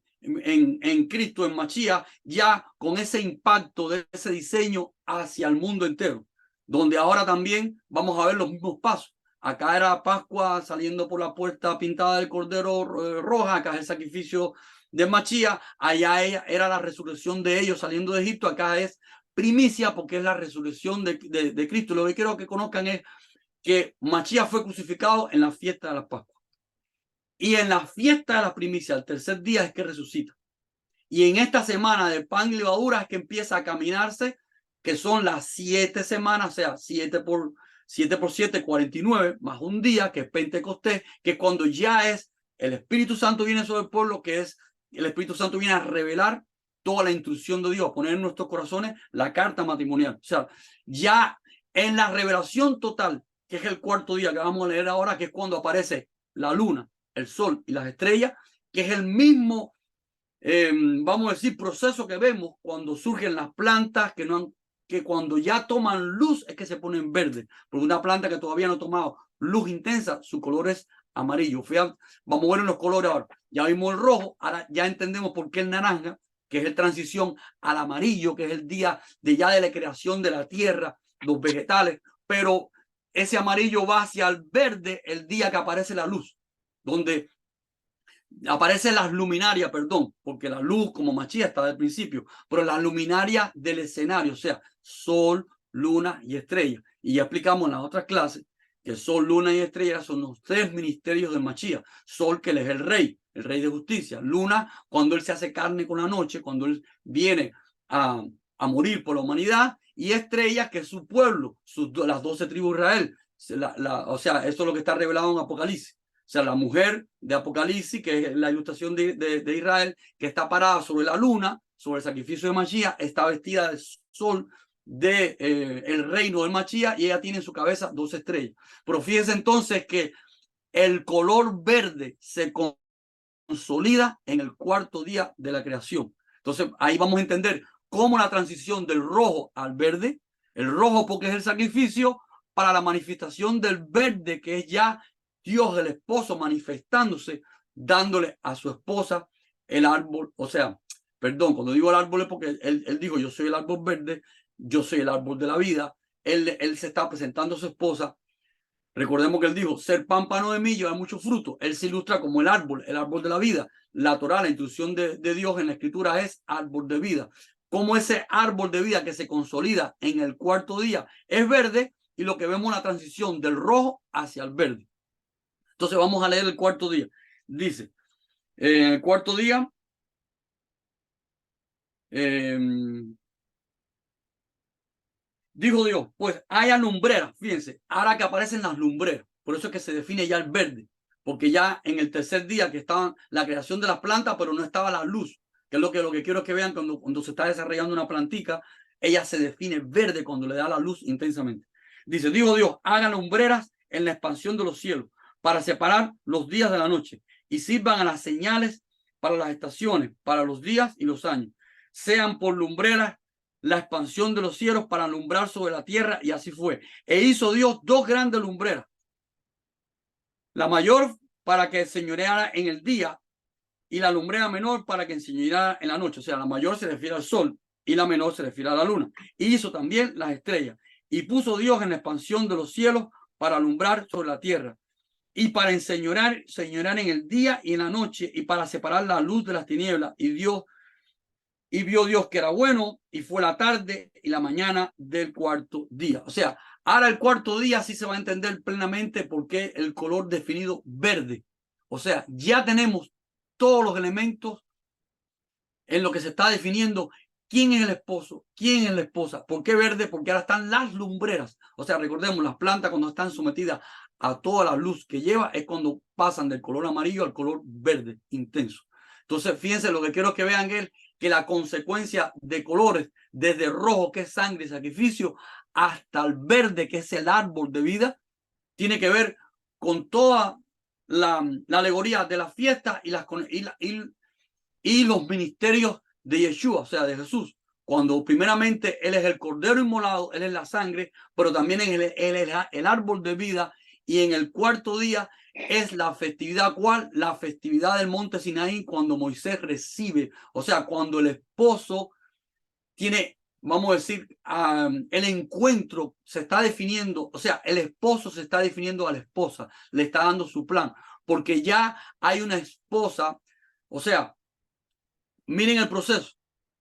Cristo, en Mashiach, ya con ese impacto de ese diseño hacia el mundo entero, donde ahora también vamos a ver los mismos pasos. Acá era Pascua saliendo por la puerta pintada del Cordero roja, acá es el sacrificio de Mashiach, allá era la resurrección de ellos saliendo de Egipto, acá es primicia porque es la resurrección de Cristo. Lo que quiero que conozcan es que Mashiach fue crucificado en la fiesta de la Pascua. Y en la fiesta de la primicia, el tercer día, es que resucita. Y en esta semana de pan y levadura es que empieza a caminarse, que son las 7 semanas, o sea, 7 por 7, 49, más un día, que es Pentecostés, que es cuando ya es el Espíritu Santo viene sobre el pueblo, que es el Espíritu Santo viene a revelar toda la instrucción de Dios, a poner en nuestros corazones la carta matrimonial. O sea, ya en la revelación total, que es el cuarto día que vamos a leer ahora, que es cuando aparece la luna, el sol y las estrellas, que es el mismo, vamos a decir, proceso que vemos cuando surgen las plantas que cuando ya toman luz es que se ponen verdes, porque una planta que todavía no ha tomado luz intensa, su color es amarillo. Fíjate, vamos a ver en los colores ahora. Ya vimos el rojo, ahora ya entendemos por qué el naranja, que es el transición al amarillo, que es el día de la creación de la tierra, los vegetales, pero ese amarillo va hacia el verde el día que aparece la luz, donde aparecen las luminarias, perdón, porque la luz como Mashiach está del principio, pero las luminarias del escenario, o sea, sol, luna y estrella. Y ya explicamos en las otras clases que sol, luna y estrella son los 3 ministerios de Mashiach. Sol, que él es el rey de justicia. Luna, cuando él se hace carne con la noche, cuando él viene a morir por la humanidad. Y estrella, que es su pueblo, las 12 tribus de Israel. O sea, eso es lo que está revelado en Apocalipsis. O sea, la mujer de Apocalipsis, que es la ilustración de Israel, que está parada sobre la luna, sobre el sacrificio de Mashiach, está vestida de sol el reino del Mashiach y ella tiene en su cabeza 2 estrellas. Pero fíjense entonces que el color verde se consolida en el cuarto día de la creación. Entonces ahí vamos a entender cómo la transición del rojo al verde, el rojo porque es el sacrificio, para la manifestación del verde, que es ya Dios, el esposo, manifestándose, dándole a su esposa el árbol. O sea, perdón, cuando digo el árbol es porque él dijo, yo soy el árbol verde, yo soy el árbol de la vida. Él se está presentando a su esposa. Recordemos que él dijo, ser pámpano de mí lleva mucho fruto. Él se ilustra como el árbol de la vida. La Torá, la instrucción de Dios en la escritura es árbol de vida. cómo ese árbol de vida que se consolida en el cuarto día es verde, y lo que vemos es la transición del rojo hacia el verde. Entonces vamos a leer el cuarto día. Dice, en el cuarto día, dijo Dios, pues haya lumbreras. Fíjense, ahora que aparecen las lumbreras, por eso es que se define ya el verde, porque ya en el tercer día que estaba la creación de las plantas, pero no estaba la luz, que es lo que quiero es que vean cuando se está desarrollando una plantica, ella se define verde cuando le da la luz intensamente. Dice, dijo Dios, hagan lumbreras en la expansión de los cielos para separar los días de la noche y sirvan a las señales para las estaciones, para los días y los años. Sean por lumbreras la expansión de los cielos para alumbrar sobre la tierra, y así fue. E hizo Dios dos grandes lumbreras, la mayor para que señoreara en el día y la lumbrera menor para que enseñoreara en la noche. O sea, la mayor se refiere al sol y la menor se refiere a la luna. Y hizo también las estrellas. Y puso Dios en la expansión de los cielos para alumbrar sobre la tierra y para enseñorear en el día y en la noche y para separar la luz de las tinieblas. Y vio Dios que era bueno, y fue la tarde y la mañana del cuarto día. O sea, ahora el cuarto día sí se va a entender plenamente por qué el color definido verde. O sea, ya tenemos todos los elementos en lo que se está definiendo quién es el esposo, quién es la esposa. ¿Por qué verde? Porque ahora están las lumbreras. O sea, recordemos, las plantas cuando están sometidas a toda la luz que lleva es cuando pasan del color amarillo al color verde intenso. Entonces, fíjense, lo que quiero que vean es que la consecuencia de colores, desde rojo, que es sangre y sacrificio, hasta el verde, que es el árbol de vida, tiene que ver con toda la alegoría de la fiesta y los ministerios de Yeshua, o sea, de Jesús. Cuando primeramente Él es el cordero inmolado, Él es la sangre, pero también Él es el árbol de vida. Y en el cuarto día es la festividad, ¿cuál? La festividad del monte Sinaí, cuando Moisés recibe, o sea, cuando el esposo tiene, vamos a decir, el encuentro se está definiendo, o sea, el esposo se está definiendo a la esposa, le está dando su plan, porque ya hay una esposa, o sea, miren el proceso.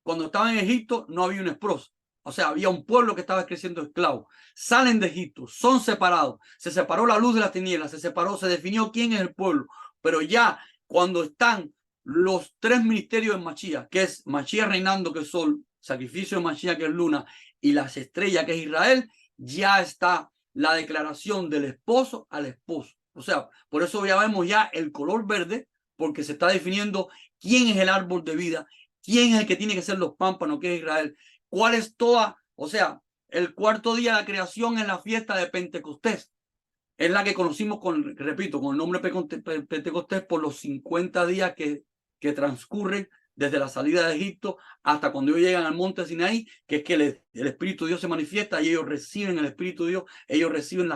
Cuando estaban en Egipto no había una esposa. O sea, había un pueblo que estaba creciendo esclavo. Salen de Egipto, son separados. Se separó la luz de las tinieblas, se separó, se definió quién es el pueblo. Pero ya cuando están los tres ministerios en Mashiach, que es Mashiach reinando, que es sol, sacrificio de Mashiach, que es luna, y las estrellas, que es Israel, ya está la declaración del esposo al esposo. O sea, por eso ya vemos ya el color verde, porque se está definiendo quién es el árbol de vida, quién es el que tiene que ser los pámpanos, que es Israel, cuál es toda, o sea, el cuarto día de la creación es la fiesta de Pentecostés. Es la que conocimos con, repito, con el nombre Pentecostés por los 50 días que transcurren desde la salida de Egipto hasta cuando ellos llegan al monte Sinaí, que es que el Espíritu de Dios se manifiesta y ellos reciben el Espíritu de Dios, ellos reciben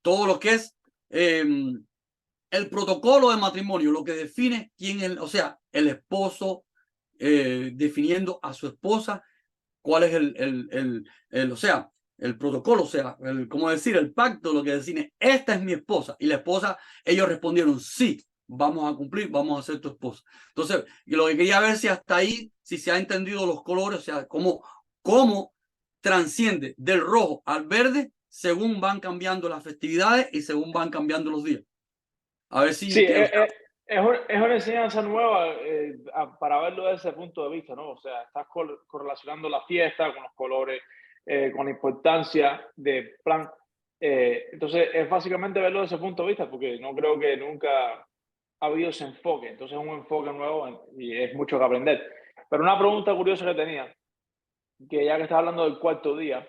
todo lo que es el protocolo de matrimonio, lo que define quién es, o sea, el esposo definiendo a su esposa, cuál es o sea, el protocolo, o sea, como decir, el pacto, lo que define, esta es mi esposa. Y la esposa, ellos respondieron, sí, vamos a cumplir, vamos a ser tu esposa. Entonces, lo que quería ver si hasta ahí, si se ha entendido los colores, o sea, cómo transciende del rojo al verde según van cambiando las festividades y según van cambiando los días. A ver si... Sí, es una enseñanza nueva para verlo desde ese punto de vista, ¿no? O sea, estás correlacionando la fiesta con los colores, con la importancia del plan. Entonces, es básicamente verlo desde ese punto de vista, porque no creo que nunca ha habido ese enfoque. Entonces, es un enfoque nuevo y es mucho que aprender. Pero una pregunta curiosa que tenía, que ya que estás hablando del cuarto día,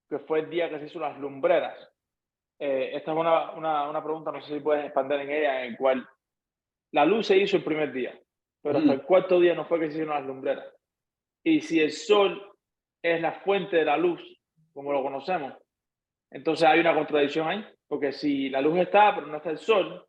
que fue el día que se hizo las lumbreras. Esta es una pregunta, no sé si puedes expandir en ella, en el cual la luz se hizo el primer día, pero hasta el cuarto día no fue que se hicieron las lumbreras. Y si el sol es la fuente de la luz, como lo conocemos, entonces hay una contradicción ahí, porque si la luz está, pero no está el sol,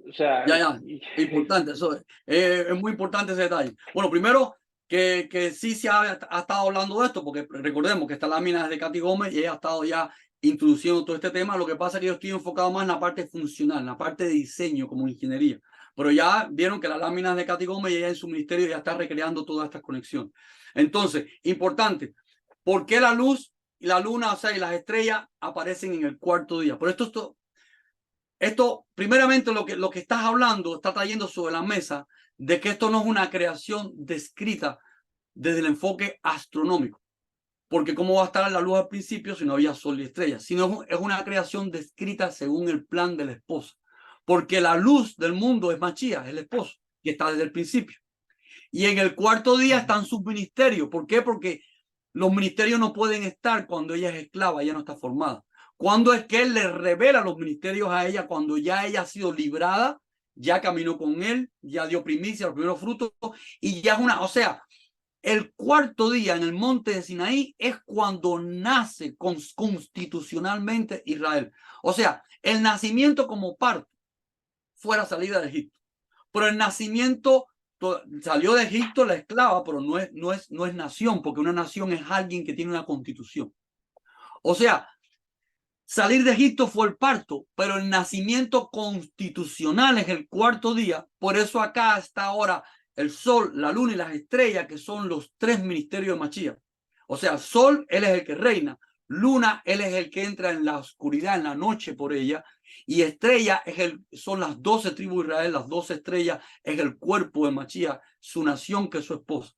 o sea... Ya, es importante, eso es muy importante ese detalle. Bueno, primero, que sí se ha estado hablando de esto, porque recordemos que esta lámina es de Katy Gómez y ella ha estado ya introduciendo todo este tema. Lo que pasa es que yo estoy enfocado más en la parte funcional, en la parte de diseño como ingeniería. Pero ya vieron que las láminas de Cathy Gómez ya en su ministerio ya está recreando todas estas conexiones. Entonces, importante, ¿por qué la luz y la luna, o sea, y las estrellas aparecen en el cuarto día? Por esto primeramente lo que estás hablando, está trayendo sobre la mesa de que esto no es una creación descrita desde el enfoque astronómico. Porque cómo va a estar la luz al principio si no había sol y estrellas, sino es una creación descrita según el plan de la esposa. Porque la luz del mundo es Machía, es el esposo, que está desde el principio. Y en el cuarto día están sus ministerios. ¿Por qué? Porque los ministerios no pueden estar cuando ella es esclava, ella no está formada. ¿Cuándo es que él le revela los ministerios a ella? Cuando ya ella ha sido librada, ya caminó con él, ya dio primicia, los primeros frutos, y ya es una, o sea, el cuarto día en el monte de Sinaí es cuando nace constitucionalmente Israel. O sea, el nacimiento como parto fue la salida de Egipto. Pero el nacimiento salió de Egipto la esclava, pero no es nación, porque una nación es alguien que tiene una constitución. O sea, salir de Egipto fue el parto, pero el nacimiento constitucional es el cuarto día. Por eso acá está ahora el sol, la luna y las estrellas, que son los tres ministerios de Mashiach. O sea, sol, él es el que reina. Luna, él es el que entra en la oscuridad, en la noche por ella. Y estrella son las 12 tribus de Israel, las 12 estrellas, es el cuerpo de Mashiach, su nación que es su esposa.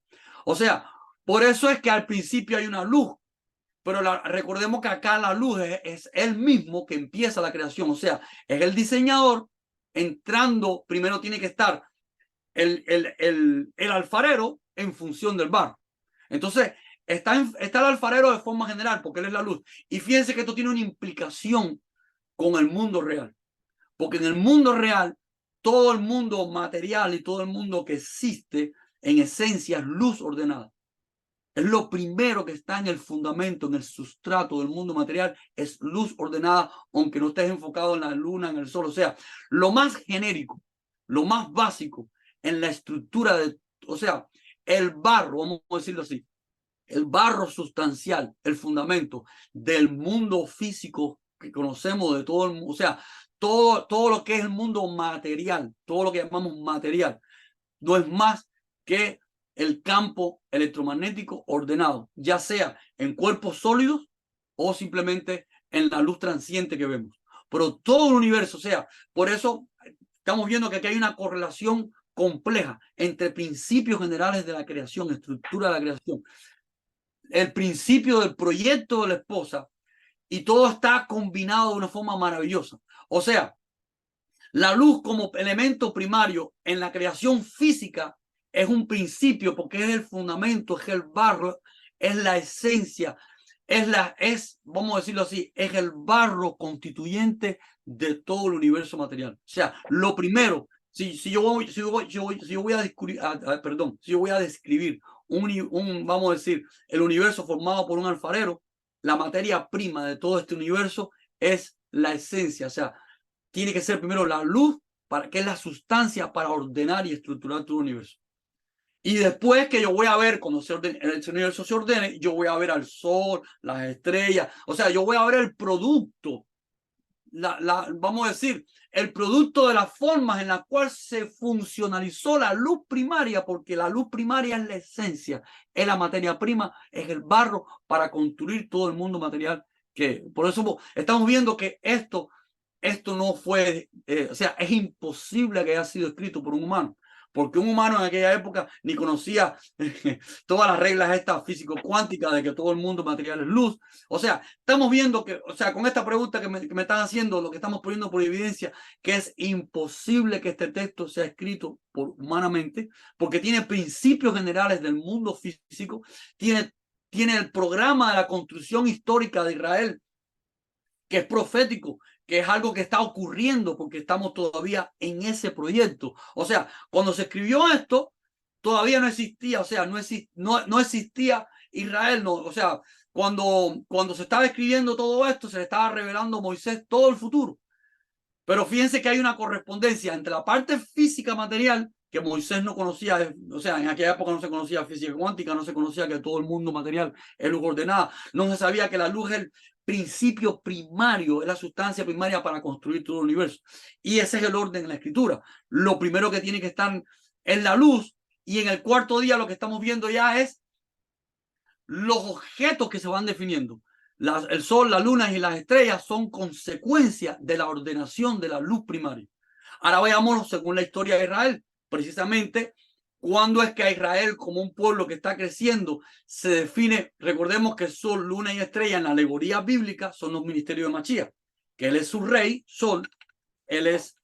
O sea, por eso es que al principio hay una luz. Pero recordemos que acá la luz es él mismo que empieza la creación. O sea, es el diseñador entrando. Primero tiene que estar el alfarero en función del barro. Entonces, está el alfarero de forma general porque él es la luz. Y fíjense que esto tiene una implicación con el mundo real. Porque en el mundo real, todo el mundo material y todo el mundo que existe, en esencia, es luz ordenada. Es lo primero que está en el fundamento, en el sustrato del mundo material, es luz ordenada, aunque no estés enfocado en la luna, en el sol. O sea, lo más genérico, lo más básico en la estructura o sea, el barro, vamos a decirlo así, el barro sustancial, el fundamento del mundo físico que conocemos de todo el mundo, o sea, todo lo que es el mundo material, todo lo que llamamos material, no es más que el campo electromagnético ordenado, ya sea en cuerpos sólidos o simplemente en la luz transiente que vemos. Pero todo el universo, o sea, por eso estamos viendo que aquí hay una correlación compleja entre principios generales de la creación, estructura de la creación, el principio del proyecto de la esposa, y todo está combinado de una forma maravillosa. O sea, la luz como elemento primario en la creación física es un principio porque es el fundamento, es el barro, es la esencia, vamos a decirlo así, es el barro constituyente de todo el universo material. O sea, lo primero, si yo voy a describir, si yo voy a describir vamos a decir, el universo formado por un alfarero, la materia prima de todo este universo es la esencia, o sea, tiene que ser primero la luz, que es la sustancia para ordenar y estructurar todo el universo. Y después que yo voy a ver, cuando el universo se ordene, yo voy a ver al sol, las estrellas, o sea, yo voy a ver el producto, vamos a decir, el producto de las formas en las cuales se funcionalizó la luz primaria, porque la luz primaria es la esencia, es la materia prima, es el barro para construir todo el mundo material. Por eso estamos viendo que esto no fue, o sea, es imposible que haya sido escrito por un humano, porque un humano en aquella época ni conocía todas las reglas estas físico-cuánticas de que todo el mundo material es luz. O sea, estamos viendo que, o sea, con esta pregunta que me están haciendo, lo que estamos poniendo por evidencia, que es imposible que este texto sea escrito humanamente, porque tiene principios generales del mundo físico, tiene el programa de la construcción histórica de Israel, que es profético, que es algo que está ocurriendo porque estamos todavía en ese proyecto. O sea, cuando se escribió esto, todavía no existía, o sea, no existía Israel, no, o sea, cuando se estaba escribiendo todo esto, se le estaba revelando a Moisés todo el futuro. Pero fíjense que hay una correspondencia entre la parte física material que Moisés no conocía, o sea, en aquella época no se conocía física cuántica, no se conocía que todo el mundo material es luz ordenada, no se sabía que la luz es el principio primario, es la sustancia primaria para construir todo el universo. Y ese es el orden en la escritura. Lo primero que tiene que estar es la luz, y en el cuarto día lo que estamos viendo ya es los objetos que se van definiendo. El sol, la luna y las estrellas son consecuencia de la ordenación de la luz primaria. Ahora veámoslo según la historia de Israel. Precisamente, cuando es que a Israel, como un pueblo que está creciendo, se define. Recordemos que sol, luna y estrella en la alegoría bíblica son los ministerios de Machías, que él es su rey, sol, él es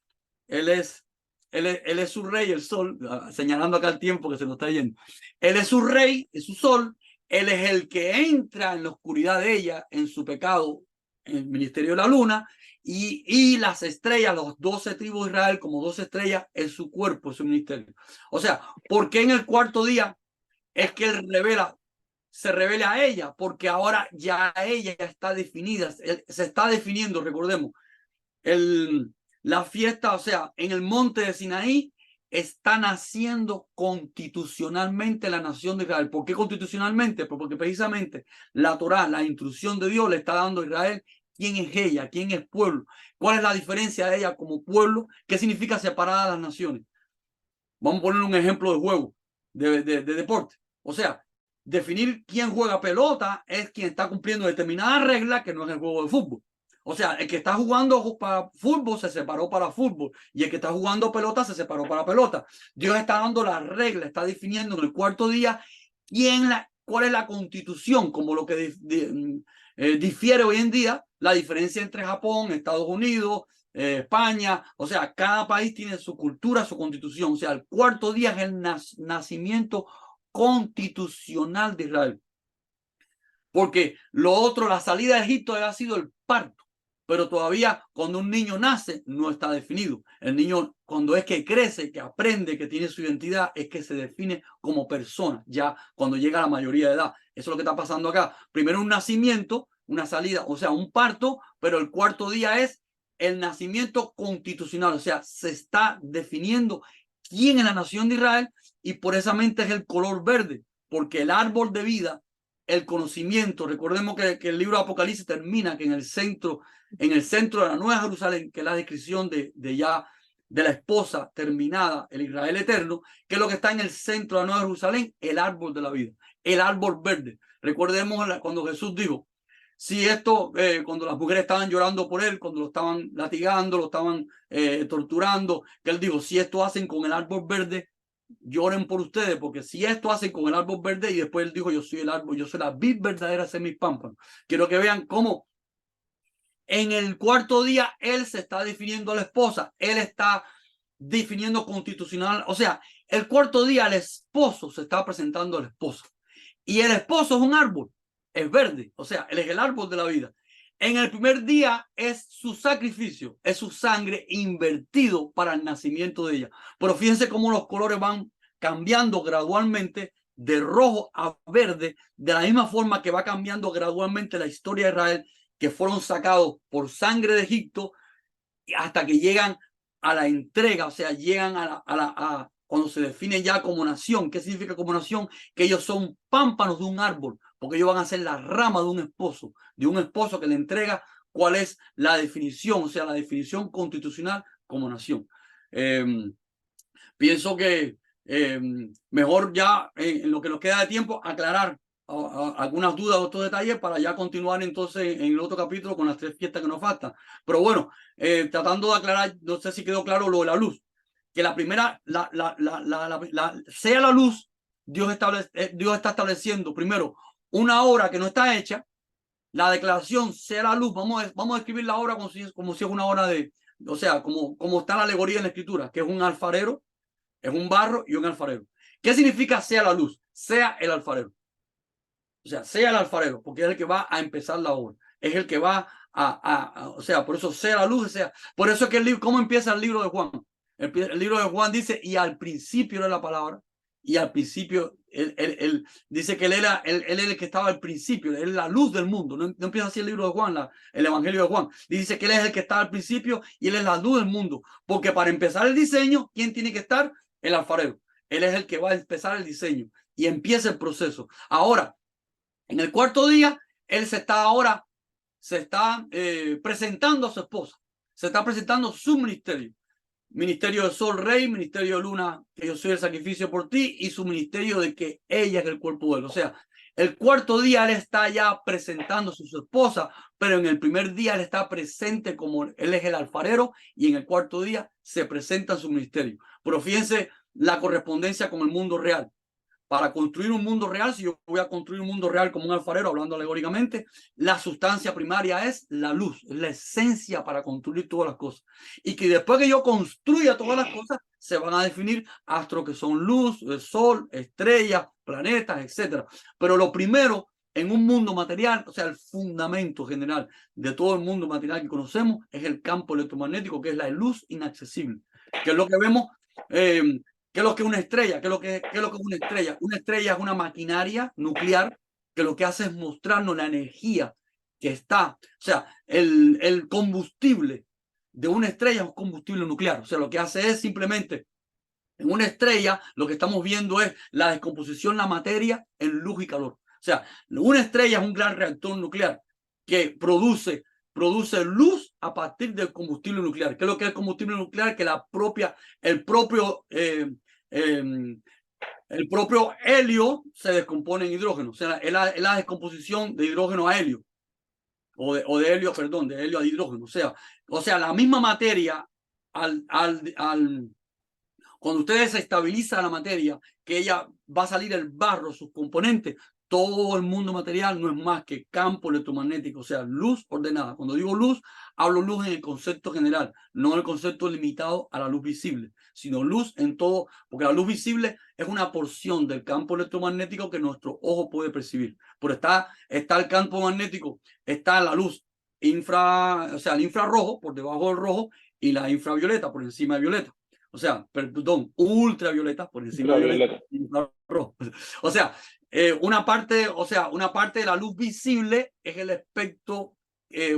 su rey, el sol, señalando acá el tiempo que se nos está yendo. Él es su rey, es su sol, él es el que entra en la oscuridad de ella, en su pecado, en el ministerio de la luna, y las estrellas, los 12 tribus de Israel, como 12 estrellas, es su cuerpo, es su ministerio. O sea, ¿por qué en el cuarto día es que él se revela a ella? Porque ahora ya ella ya está definida, se está definiendo, recordemos, la fiesta, o sea, en el monte de Sinaí está naciendo constitucionalmente la nación de Israel. ¿Por qué constitucionalmente? Pues porque precisamente la Torá, la instrucción de Dios, le está dando a Israel quién es ella, quién es pueblo, cuál es la diferencia de ella como pueblo, qué significa separada de las naciones. Vamos a poner un ejemplo de juego, de deporte. O sea, definir quién juega pelota es quien está cumpliendo determinadas reglas que no es el juego de fútbol. O sea, el que está jugando para fútbol se separó para fútbol, y el que está jugando pelota se separó para pelota. Dios está dando las reglas, está definiendo en el cuarto día cuál es la constitución, como lo que difiere hoy en día, la diferencia entre Japón, Estados Unidos, España. O sea, cada país tiene su cultura, su constitución. O sea, el cuarto día es el nacimiento constitucional de Israel. Porque lo otro, la salida de Egipto, ha sido el parto. Pero todavía cuando un niño nace no está definido. El niño, cuando es que crece, que aprende, que tiene su identidad, es que se define como persona, ya cuando llega a la mayoría de edad. Eso es lo que está pasando acá. Primero un nacimiento, una salida, o sea, un parto, pero el cuarto día es el nacimiento constitucional. O sea, se está definiendo quién es la nación de Israel, y por esa mente es el color verde, porque el árbol de vida, el conocimiento, recordemos que el libro de Apocalipsis termina que en el centro de la Nueva Jerusalén, que es la descripción de la esposa terminada, el Israel eterno, que es lo que está en el centro de la Nueva Jerusalén, el árbol de la vida, el árbol verde. Recordemos cuando Jesús dijo, si esto, cuando las mujeres estaban llorando por él, cuando lo estaban latigando, lo estaban torturando, que él dijo, si esto hacen con el árbol verde, lloren por ustedes, porque si esto hacen con el árbol verde. Y después él dijo, yo soy el árbol, yo soy la vid verdadera, ese es mi pámpano. Quiero que vean cómo en el cuarto día él se está definiendo a la esposa, él está definiendo constitucional. O sea, el cuarto día el esposo se está presentando a la esposa, y el esposo es un árbol, es verde, o sea, él es el árbol de la vida. En el primer día es su sacrificio, es su sangre invertido para el nacimiento de ella. Pero fíjense cómo los colores van cambiando gradualmente de rojo a verde, de la misma forma que va cambiando gradualmente la historia de Israel, que fueron sacados por sangre de Egipto hasta que llegan a la entrega. O sea, llegan a cuando se definen ya como nación. ¿Qué significa como nación? Que ellos son pámpanos de un árbol, porque ellos van a ser la rama de un esposo que le entrega cuál es la definición, o sea, la definición constitucional como nación. Pienso que mejor ya en lo que nos queda de tiempo aclarar algunas dudas o otros detalles para ya continuar entonces en el otro capítulo con las 3 fiestas que nos faltan. Pero bueno, tratando de aclarar, no sé si quedó claro lo de la luz, que la primera, sea la luz, Dios está estableciendo primero una obra que no está hecha. La declaración sea la luz, vamos a escribir la obra como si es una obra o sea, como está la alegoría en la escritura, que es un alfarero, es un barro y un alfarero. ¿Qué significa sea la luz? Sea el alfarero. O sea, sea el alfarero, porque es el que va a empezar la obra. Es el que va o sea, por eso sea la luz, sea. Por eso es que el libro, ¿cómo empieza el libro de Juan? El libro de Juan dice, y al principio era la palabra, y al principio, él dice que él era el que estaba al principio, él es la luz del mundo. No empieza así el libro de Juan, el Evangelio de Juan. Dice que él es el que estaba al principio y él es la luz del mundo. Porque para empezar el diseño, ¿quién tiene que estar? el alfarero. Él es el que va a empezar el diseño y empieza el proceso. Ahora, en el cuarto día, él se está presentando a su esposa, se está presentando su ministerio. Ministerio del sol rey, ministerio de luna, que yo soy el sacrificio por ti, y su ministerio de que ella es el cuerpo de él. O sea, el cuarto día él está ya presentándose a su esposa, pero en el primer día él está presente como él es el alfarero, y en el cuarto día se presenta en su ministerio. Pero fíjense la correspondencia con el mundo real. Para construir un mundo real, si yo voy a construir un mundo real como un alfarero, hablando alegóricamente, la sustancia primaria es la luz, es la esencia para construir todas las cosas. Y que después que yo construya todas las cosas, se van a definir astros que son luz, el sol, estrellas, planetas, etc. Pero lo primero en un mundo material, o sea, el fundamento general de todo el mundo material que conocemos, es el campo electromagnético, que es la luz inaccesible, que es lo que vemos. ¿Qué es lo que es una estrella? ¿Qué es lo que es una estrella? Una estrella es una maquinaria nuclear que lo que hace es mostrarnos la energía que está. O sea, el combustible de una estrella es un combustible nuclear. O sea, lo que hace es simplemente, en una estrella, lo que estamos viendo es la descomposición de la materia en luz y calor. O sea, una estrella es un gran reactor nuclear que produce luz a partir del combustible nuclear. ¿Qué es lo que es el combustible nuclear? Que el propio helio se descompone en hidrógeno. O sea, es la descomposición de hidrógeno a helio. De helio, perdón, de helio a hidrógeno. O sea, la misma materia, cuando ustedes se estabiliza la materia, que ella va a salir el barro, sus componentes, todo el mundo material no es más que campo electromagnético, o sea, luz ordenada. Cuando digo luz, hablo luz en el concepto general, no en el concepto limitado a la luz visible, sino luz en todo, porque la luz visible es una porción del campo electromagnético que nuestro ojo puede percibir. Pero está el campo magnético, está la luz o sea, el infrarrojo por debajo del rojo y la infravioleta por encima de violeta. O sea, perdón, ultravioleta por encima de violeta. Infrarrojo. O sea, una parte de la luz visible es el espectro,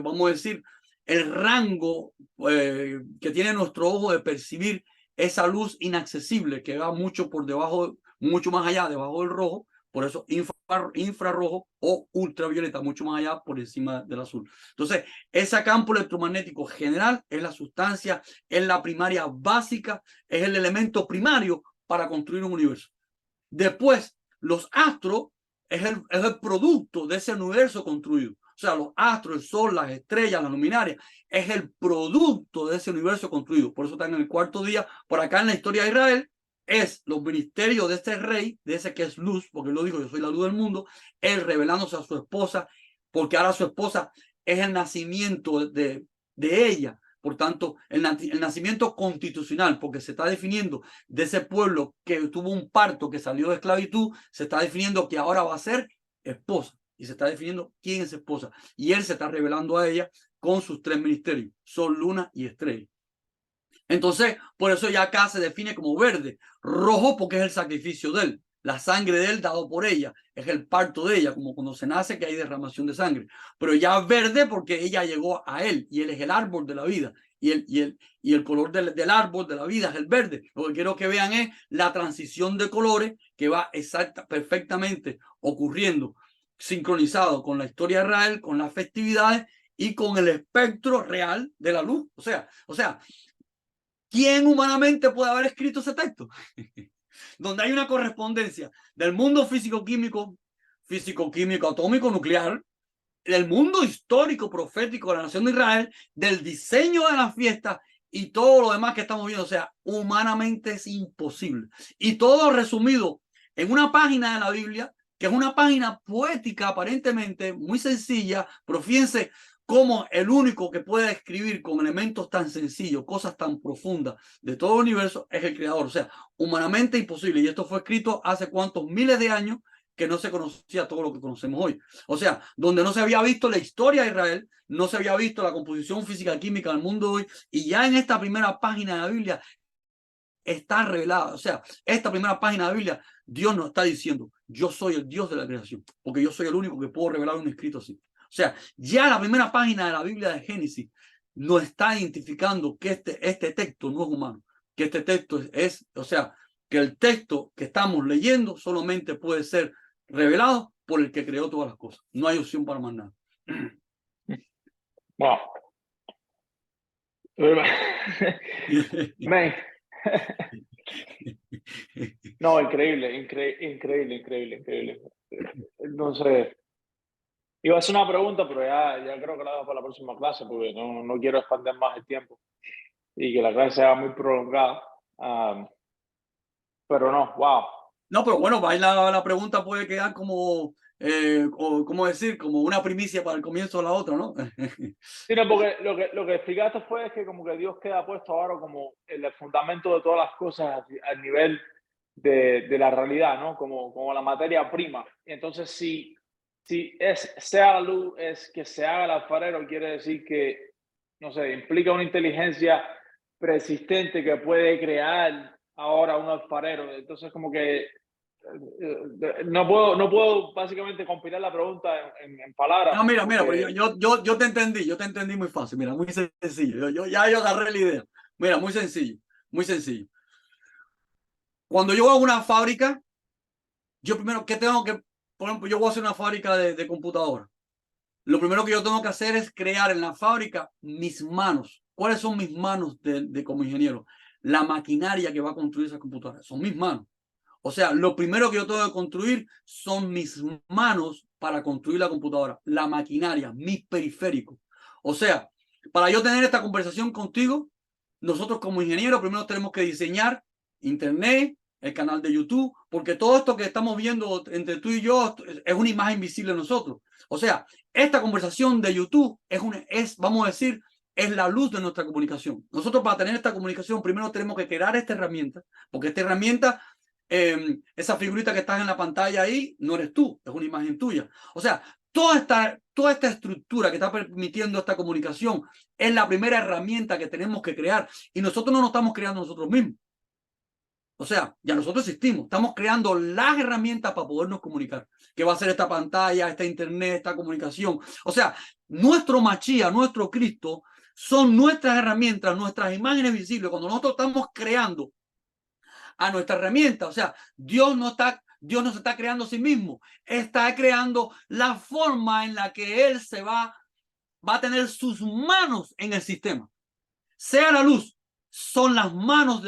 vamos a decir, el rango que tiene nuestro ojo de percibir esa luz inaccesible que va mucho por debajo, mucho más allá, debajo del rojo, por eso infrarrojo o ultravioleta, mucho más allá por encima del azul. Entonces, ese campo electromagnético general es la sustancia, es la primaria básica, es el elemento primario para construir un universo. Después, los astros es el producto de ese universo construido. O sea, los astros, el sol, las estrellas, las luminarias, es el producto de ese universo construido. Por eso están en el cuarto día. Por acá en la historia de Israel, es los ministerios de este rey, de ese que es luz, porque él lo dijo, yo soy la luz del mundo, él revelándose a su esposa, porque ahora su esposa es el nacimiento de ella. Por tanto, el nacimiento constitucional, porque se está definiendo de ese pueblo que tuvo un parto, que salió de esclavitud, se está definiendo que ahora va a ser esposa. Y se está definiendo quién es esposa. Y él se está revelando a ella con sus tres ministerios, sol, luna y estrella. Entonces, por eso ya acá se define como verde. Rojo porque es el sacrificio de él. La sangre de él dado por ella. Es el parto de ella, como cuando se nace que hay derramación de sangre. Pero ya verde porque ella llegó a él y él es el árbol de la vida. Y el color del árbol de la vida es el verde. Lo que quiero que vean es la transición de colores que va perfectamente ocurriendo, sincronizado con la historia de Israel, con las festividades y con el espectro real de la luz. O sea, ¿quién humanamente puede haber escrito ese texto? Donde hay una correspondencia del mundo físico-químico, atómico, nuclear, del mundo histórico, profético de la nación de Israel, del diseño de la fiesta y todo lo demás que estamos viendo. O sea, humanamente es imposible. Y todo resumido en una página de la Biblia, que es una página poética aparentemente muy sencilla, pero fíjense cómo el único que puede escribir con elementos tan sencillos, cosas tan profundas de todo el universo, es el creador. O sea, humanamente imposible. Y esto fue escrito hace cuántos miles de años que no se conocía todo lo que conocemos hoy. O sea, donde no se había visto la historia de Israel, no se había visto la composición física y química del mundo hoy, y ya en esta primera página de la Biblia está revelada. O sea, esta primera página de la Biblia, Dios nos está diciendo, yo soy el Dios de la creación, porque yo soy el único que puedo revelar un escrito así. O sea, ya la primera página de la Biblia de Génesis nos está identificando que este texto no es humano, que este texto es, o sea, que el texto que estamos leyendo solamente puede ser revelado por el que creó todas las cosas. No hay opción para más nada. Wow. Man. No, increíble, increíble. Entonces, iba a hacer una pregunta, pero ya creo que la dejo para la próxima clase, porque no quiero expandir más el tiempo y que la clase sea muy prolongada. Pero no, wow. No, pero bueno, ahí la pregunta puede quedar como, o, ¿cómo decir? Como una primicia para el comienzo de la otra, ¿no? Sí, no, porque lo que explicaste fue que como que Dios queda puesto ahora como el fundamento de todas las cosas al nivel de la realidad, ¿no? Como la materia prima. Entonces, si sea la luz, es que se haga el alfarero, quiere decir que, no sé, implica una inteligencia persistente que puede crear ahora un alfarero. Entonces, como que no puedo básicamente compilar la pregunta en palabras, No, mira, pero porque yo te entendí muy fácil, mira, muy sencillo. Yo agarré la idea. Mira, muy sencillo, muy sencillo. Cuando yo hago una fábrica, yo primero, ¿qué tengo que, por ejemplo, yo voy a hacer una fábrica de computadoras? Lo primero que yo tengo que hacer es crear en la fábrica mis manos. ¿Cuáles son mis manos como ingeniero? La maquinaria que va a construir esa computadora. Son mis manos. O sea, lo primero que yo tengo que construir son mis manos para construir la computadora, la maquinaria, mis periféricos. O sea, para yo tener esta conversación contigo, nosotros como ingenieros primero tenemos que diseñar Internet, el canal de YouTube, porque todo esto que estamos viendo entre tú y yo es una imagen visible de nosotros. O sea, esta conversación de YouTube vamos a decir, es la luz de nuestra comunicación. Nosotros para tener esta comunicación primero tenemos que crear esta herramienta, porque esta herramienta, esa figurita que estás en la pantalla ahí, no eres tú, es una imagen tuya. O sea, toda esta estructura que está permitiendo esta comunicación es la primera herramienta que tenemos que crear y nosotros no nos estamos creando nosotros mismos. O sea, ya nosotros existimos, estamos creando las herramientas para podernos comunicar, que va a ser esta pantalla, esta internet, esta comunicación. O sea, nuestro Machía, nuestro Cristo, son nuestras herramientas, nuestras imágenes visibles. Cuando nosotros estamos creando a nuestra herramienta, o sea, Dios no se está creando a sí mismo, está creando la forma en la que Él va a tener sus manos en el sistema. Sea la luz, son las manos,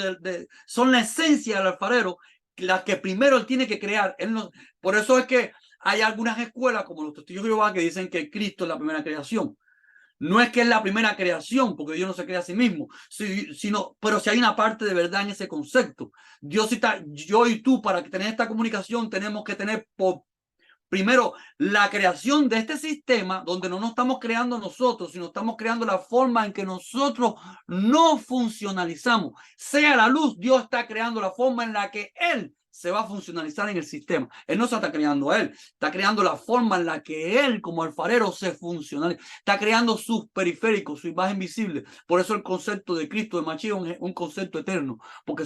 son la esencia del alfarero, la que primero él tiene que crear. Por eso es que hay algunas escuelas, como los testigos de Jehová, que dicen que Cristo es la primera creación. No es que es la primera creación, porque Dios no se crea a sí mismo, pero si hay una parte de verdad en ese concepto. Dios está, yo y tú, para tener esta comunicación, tenemos que tener primero, la creación de este sistema donde no nos estamos creando nosotros, sino estamos creando la forma en que nosotros no funcionalizamos. Sea la luz, Dios está creando la forma en la que Él se va a funcionalizar en el sistema. Él no se está creando a Él, está creando la forma en la que Él, como alfarero, se funcionaliza. Está creando sus periféricos, su imagen visible. Por eso el concepto de Cristo, de Machía, es un concepto eterno, porque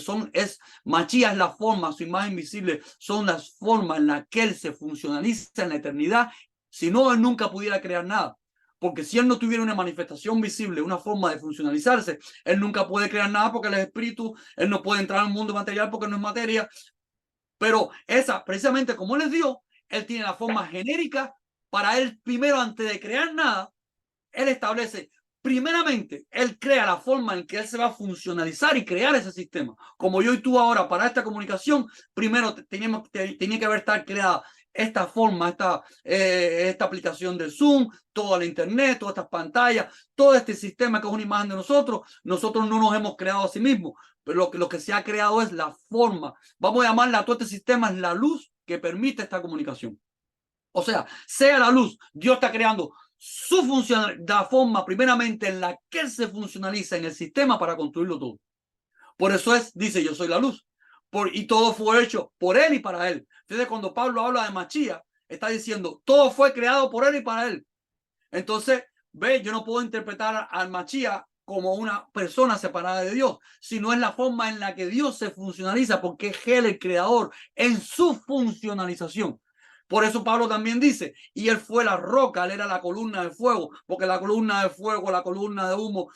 Machía es la forma, su imagen visible son las formas en las que Él se funcionaliza en la eternidad. Si no, Él nunca pudiera crear nada. Porque si Él no tuviera una manifestación visible, una forma de funcionalizarse, Él nunca puede crear nada porque Él es espíritu, Él no puede entrar al mundo material porque no es materia. Pero precisamente como Él es Dios, Él tiene la forma genérica para Él primero, antes de crear nada, Él establece, primeramente, Él crea la forma en que Él se va a funcionalizar y crear ese sistema. Como yo y tú ahora, para esta comunicación, primero tenía que haber estado creada esta forma, esta aplicación del Zoom, toda la internet, todas estas pantallas, todo este sistema que es una imagen de nosotros. Nosotros no nos hemos creado a sí mismos, pero lo que se ha creado es la forma. Vamos a llamarla a todo este sistema, es la luz que permite esta comunicación. O sea la luz, Dios está creando su función, la forma primeramente en la que Él se funcionaliza en el sistema para construirlo todo. Por eso dice, yo soy la luz. Y todo fue hecho por Él y para Él. Entonces, cuando Pablo habla de Machía, está diciendo, todo fue creado por Él y para Él. Entonces, yo no puedo interpretar al Machía como una persona separada de Dios, sino es la forma en la que Dios se funcionaliza, porque es Él el creador en su funcionalización. Por eso Pablo también dice, y él fue la roca, él era la columna de fuego, porque la columna de fuego, la columna de humo,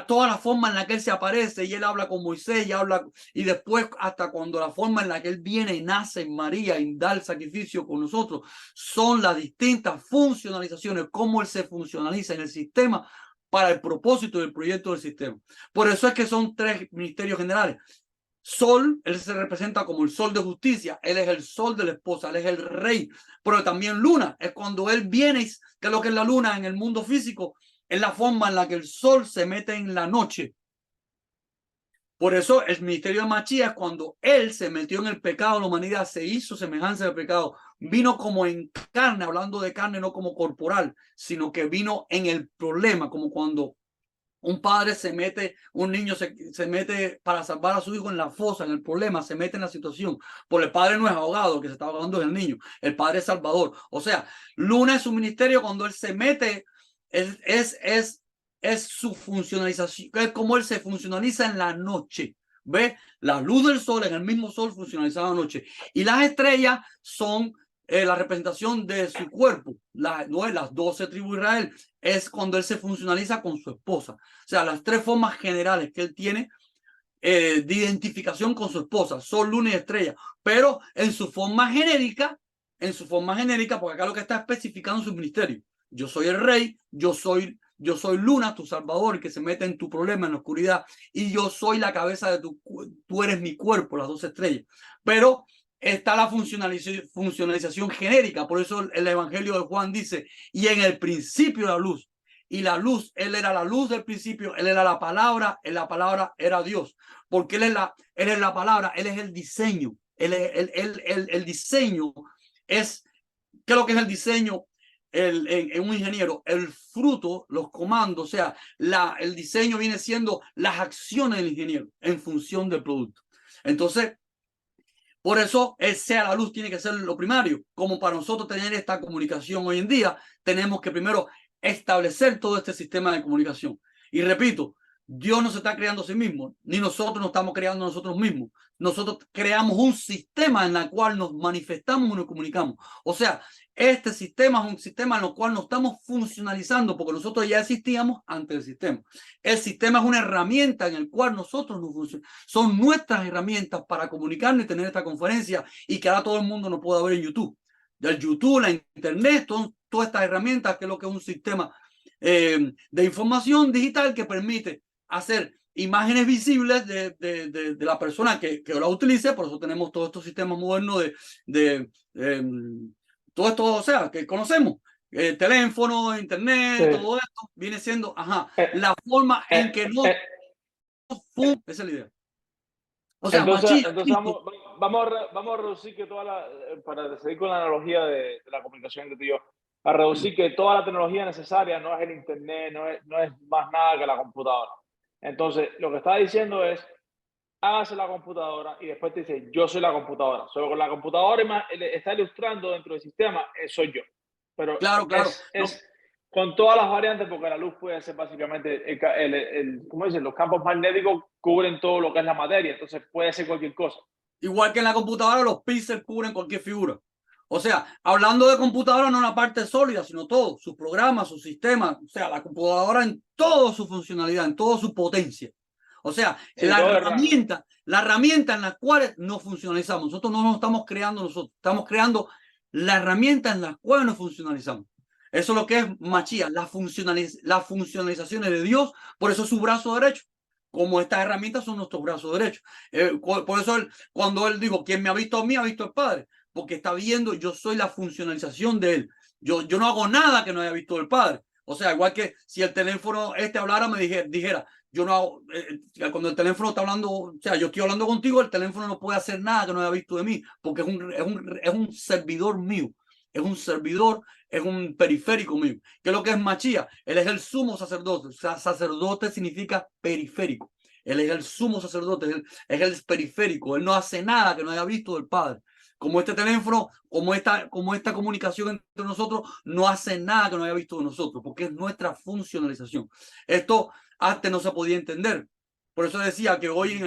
toda la forma en la que él se aparece, y él habla con Moisés, y después hasta cuando la forma en la que él viene y nace en María y da el sacrificio con nosotros, son las distintas funcionalizaciones, cómo él se funcionaliza en el sistema para el propósito del proyecto del sistema. Por eso es que son tres ministerios generales. Sol, él se representa como el sol de justicia, él es el sol de la esposa, él es el rey, pero también luna, es cuando él viene, que es lo que es la luna en el mundo físico, es la forma en la que el sol se mete en la noche. Por eso el ministerio de Machías, cuando él se metió en el pecado, la humanidad se hizo semejanza del pecado, vino como en carne, hablando de carne, no como corporal, sino que vino en el problema, como cuando un padre se mete, un niño se mete para salvar a su hijo en la fosa, en el problema, se mete en la situación. Porque el padre no es ahogado, el que se está ahogando es el niño. El padre es salvador. O sea, Luna es su ministerio cuando él se mete, es su funcionalización, es como él se funcionaliza en la noche. ¿Ve? La luz del sol, en el mismo sol funcionalizaba en la noche. Y las estrellas son la representación de su cuerpo, las 12 tribus de Israel, es cuando él se funcionaliza con su esposa. O sea, las tres formas generales que él tiene de identificación con su esposa, sol, luna y estrella, pero en su forma genérica, porque acá lo que está especificando su ministerio. Yo soy el rey, yo soy Luna, tu salvador, que se mete en tu problema, en la oscuridad, y yo soy la cabeza de tú eres mi cuerpo, las 12 estrellas. Pero está la funcionalización genérica, por eso el Evangelio de Juan dice, y en el principio la luz, y la luz, él era la luz del principio, él era la palabra era Dios, porque él es la palabra, él es el diseño, el diseño es, ¿qué es lo que es el diseño? En un ingeniero, el fruto, los comandos, o sea, el diseño viene siendo las acciones del ingeniero en función del producto. Entonces, por eso el sea la luz tiene que ser lo primario. Como para nosotros tener esta comunicación hoy en día, tenemos que primero establecer todo este sistema de comunicación. Y repito, Dios no se está creando a sí mismo, ni nosotros nos estamos creando a nosotros mismos. Nosotros creamos un sistema en el cual nos manifestamos y nos comunicamos. O sea, este sistema es un sistema en el cual nos estamos funcionalizando porque nosotros ya existíamos antes del sistema. El sistema es una herramienta en el cual nosotros nos funcionamos. Son nuestras herramientas para comunicarnos y tener esta conferencia y que ahora todo el mundo nos pueda ver en YouTube. Del YouTube, la internet, todas estas herramientas que es lo que es un sistema de información digital que permite hacer imágenes visibles de la persona que la utilice. Por eso tenemos todos estos sistemas modernos todo esto, o sea, que conocemos. Teléfono, internet, Sí. todo esto viene siendo Eh, la forma en eh, que no eh, esa es la idea. O sea, entonces, machista. vamos a reducir que para seguir con la analogía de la comunicación que tú y yo, a reducir que toda la tecnología necesaria no es el internet, no es más nada que la computadora. Entonces, lo que está diciendo es, hágase la computadora y después te dice, yo soy la computadora. Solo con la computadora está ilustrando dentro del sistema, soy yo. Pero Claro, claro. es con todas las variantes, porque la luz puede ser básicamente, ¿cómo dicen? Los campos magnéticos cubren todo lo que es la materia, entonces puede ser cualquier cosa. Igual que en la computadora, los píxeles cubren cualquier figura. O sea, hablando de computadora, no la parte sólida, sino todo, sus programas, sus sistemas, o sea, la computadora en toda su funcionalidad, en toda su potencia. O sea, Sí, todo es la herramienta en la cual nos funcionalizamos. Nosotros no nos estamos creando nosotros, estamos creando la herramienta en la cual nos funcionalizamos. Eso es lo que es Machía, las funcionalizaciones de Dios, por eso es su brazo derecho. Como estas herramientas son nuestros brazos derechos. Por eso cuando él dijo, quien me ha visto a mí, ha visto al Padre, porque está viendo, yo soy la funcionalización de él. Yo no hago nada que no haya visto el Padre. O sea, igual que si el teléfono hablara, me dijera, yo no hago, cuando el teléfono está hablando, o sea, yo estoy hablando contigo, el teléfono no puede hacer nada que no haya visto de mí, porque es un servidor mío, es un servidor, es un periférico mío. ¿Qué es lo que es Machía? Él es el sumo sacerdote. O sea, sacerdote significa periférico. Él es el sumo sacerdote, es el periférico. Él no hace nada que no haya visto del Padre. Como este teléfono, como esta comunicación entre nosotros, no hace nada que no haya visto de nosotros, porque es nuestra funcionalización. Esto antes no se podía entender. Por eso decía que hoy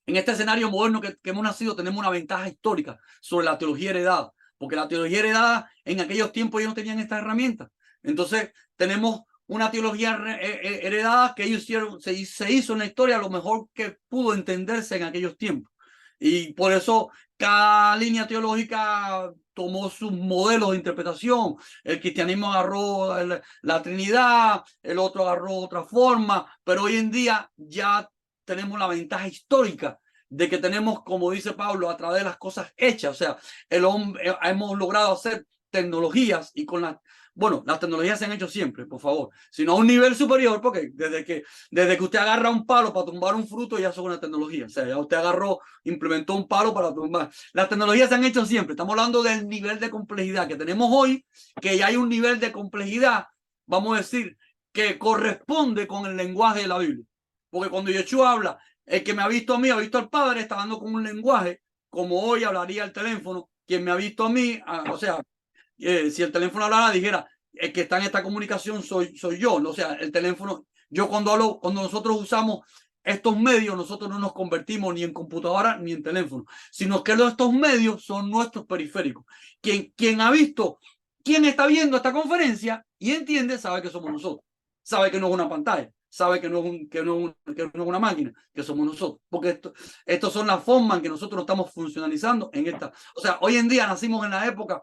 en este escenario moderno que hemos nacido, tenemos una ventaja histórica sobre la teología heredada, porque la teología heredada en aquellos tiempos ellos no tenían estas herramientas. Entonces tenemos una teología heredada que ellos hicieron, se hizo en la historia lo mejor que pudo entenderse en aquellos tiempos. Y por eso cada línea teológica tomó sus modelos de interpretación. El cristianismo agarró la Trinidad, el otro agarró otra forma, pero hoy en día ya tenemos la ventaja histórica de que tenemos, como dice Pablo, a través de las cosas hechas. O sea, el hombre, hemos logrado hacer tecnologías y con las... Bueno, las tecnologías se han hecho siempre, por favor, sino a un nivel superior, porque desde que usted agarra un palo para tumbar un fruto, ya son una tecnología. O sea, ya usted agarró, implementó un palo para tumbar. Las tecnologías se han hecho siempre. Estamos hablando del nivel de complejidad que tenemos hoy, que ya hay un nivel de complejidad, vamos a decir, que corresponde con el lenguaje de la Biblia. Porque cuando Yeshua habla, el que me ha visto a mí, ha visto al Padre, está hablando con un lenguaje, como hoy hablaría el teléfono. Quien me ha visto a mí, o sea, si el teléfono hablara, dijera, el que está en esta comunicación soy yo. O sea, el teléfono, yo cuando hablo, cuando nosotros usamos estos medios, nosotros no nos convertimos ni en computadora ni en teléfono, sino que estos medios son nuestros periféricos. Quien ha visto, quien está viendo esta conferencia y entiende, sabe que somos nosotros. Sabe que no es una pantalla, sabe que no es una máquina, que somos nosotros. Porque estos son las formas en que nosotros estamos funcionalizando en esta. O sea, hoy en día nacimos en la época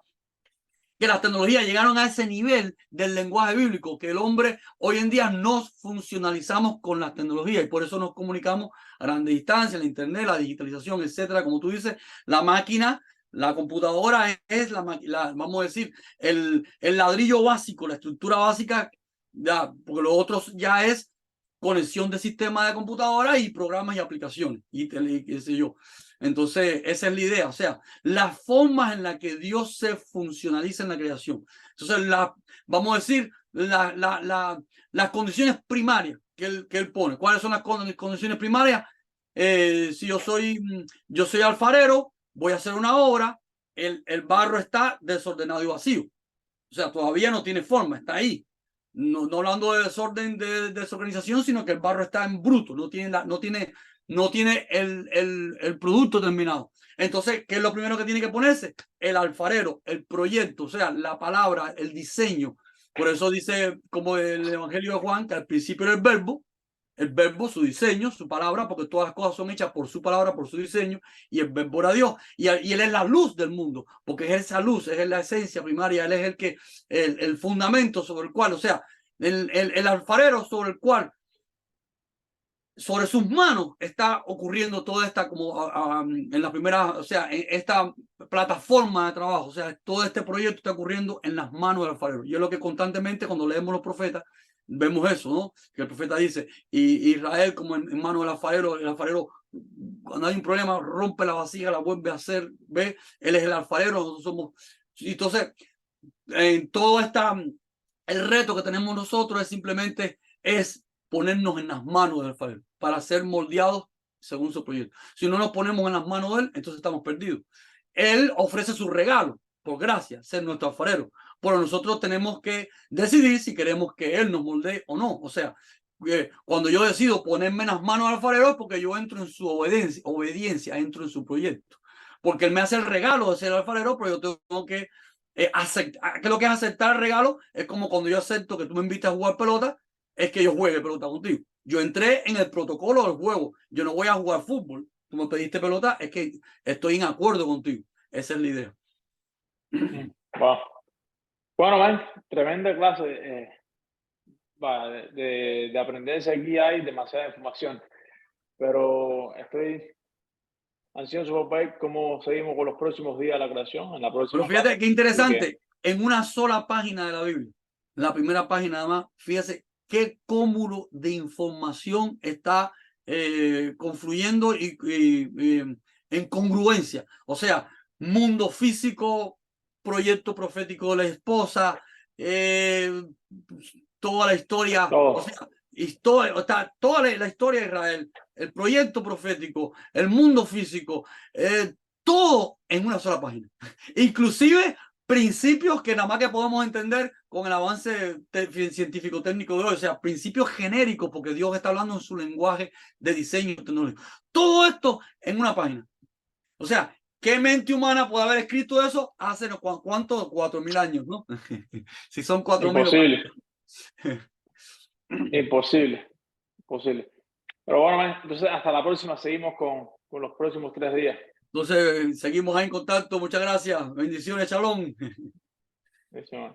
que las tecnologías llegaron a ese nivel del lenguaje bíblico, que el hombre hoy en día nos funcionalizamos con las tecnologías y por eso nos comunicamos a grande distancia, la internet, la digitalización, etcétera. Como tú dices, la máquina, la computadora es vamos a decir, el ladrillo básico, la estructura básica, ya, porque lo otro ya es conexión de sistemas de computadora y programas y aplicaciones y qué sé yo. Entonces, esa es la idea, o sea, las formas en las que Dios se funcionaliza en la creación. Entonces, vamos a decir, las condiciones primarias que él pone. ¿Cuáles son las condiciones primarias? Si yo soy alfarero, voy a hacer una obra, el barro está desordenado y vacío. O sea, todavía no tiene forma, está ahí. No hablando de desorden, de desorganización, sino que el barro está en bruto, no tiene el producto terminado. Entonces, ¿qué es lo primero que tiene que ponerse? El alfarero, el proyecto, o sea, la palabra, el diseño. Por eso dice, como el Evangelio de Juan, que al principio era el verbo, su diseño, su palabra, porque todas las cosas son hechas por su palabra, por su diseño, y el verbo era Dios. Y él es la luz del mundo, porque es esa luz, es la esencia primaria, él es el fundamento sobre el cual, o sea, el alfarero sobre el cual, sobre sus manos está ocurriendo toda esta, como en la primera, o sea, en esta plataforma de trabajo, o sea, todo este proyecto está ocurriendo en las manos del alfarero. Y es lo que constantemente cuando leemos los profetas, vemos eso, ¿no? Que el profeta dice, y Israel como en manos del alfarero, el alfarero, cuando hay un problema, rompe la vasija, la vuelve a hacer, ve, él es el alfarero, nosotros somos, entonces, en todo el reto que tenemos nosotros es simplemente ponernos en las manos del alfarero para ser moldeados según su proyecto. Si no nos ponemos en las manos de él, entonces estamos perdidos. Él ofrece su regalo, por gracia, ser nuestro alfarero. Pero nosotros tenemos que decidir si queremos que él nos moldee o no. O sea, cuando yo decido ponerme en las manos del alfarero es porque yo entro en su obediencia, entro en su proyecto. Porque él me hace el regalo de ser alfarero, pero yo tengo que aceptar. ¿Qué es lo que es aceptar el regalo? Es como cuando yo acepto que tú me invitas a jugar pelota, es que yo juegue pelota contigo. Yo entré en el protocolo del juego. Yo no voy a jugar fútbol. Tú me pediste pelota, es que estoy en acuerdo contigo. Esa es la idea. Wow. Bueno, man, tremenda clase. De aprenderse aquí hay demasiada información. Pero estoy ansioso por ver cómo seguimos con los próximos días de la creación. En la próxima Pero fíjate clase. qué interesante. En una sola página de la Biblia, la primera página además, fíjese qué cúmulo de información está confluyendo y en congruencia. O sea, mundo físico, proyecto profético de la esposa, toda la historia, Todo. o sea, toda la historia de Israel, el proyecto profético, el mundo físico, todo en una sola página. Inclusive principios que nada más que podemos entender con el avance científico técnico de hoy, o sea, principios genéricos, porque Dios está hablando en su lenguaje de diseño tecnológico. Todo esto en una página. O sea, ¿qué mente humana puede haber escrito eso hace cuántos? 4.000 años, ¿no? Si son 4.000 Imposible. Imposible. Imposible. Pero bueno, man, entonces hasta la próxima. Seguimos con los próximos 3 días. Entonces, seguimos ahí en contacto. Muchas gracias. Bendiciones, Shalom. Eso, man.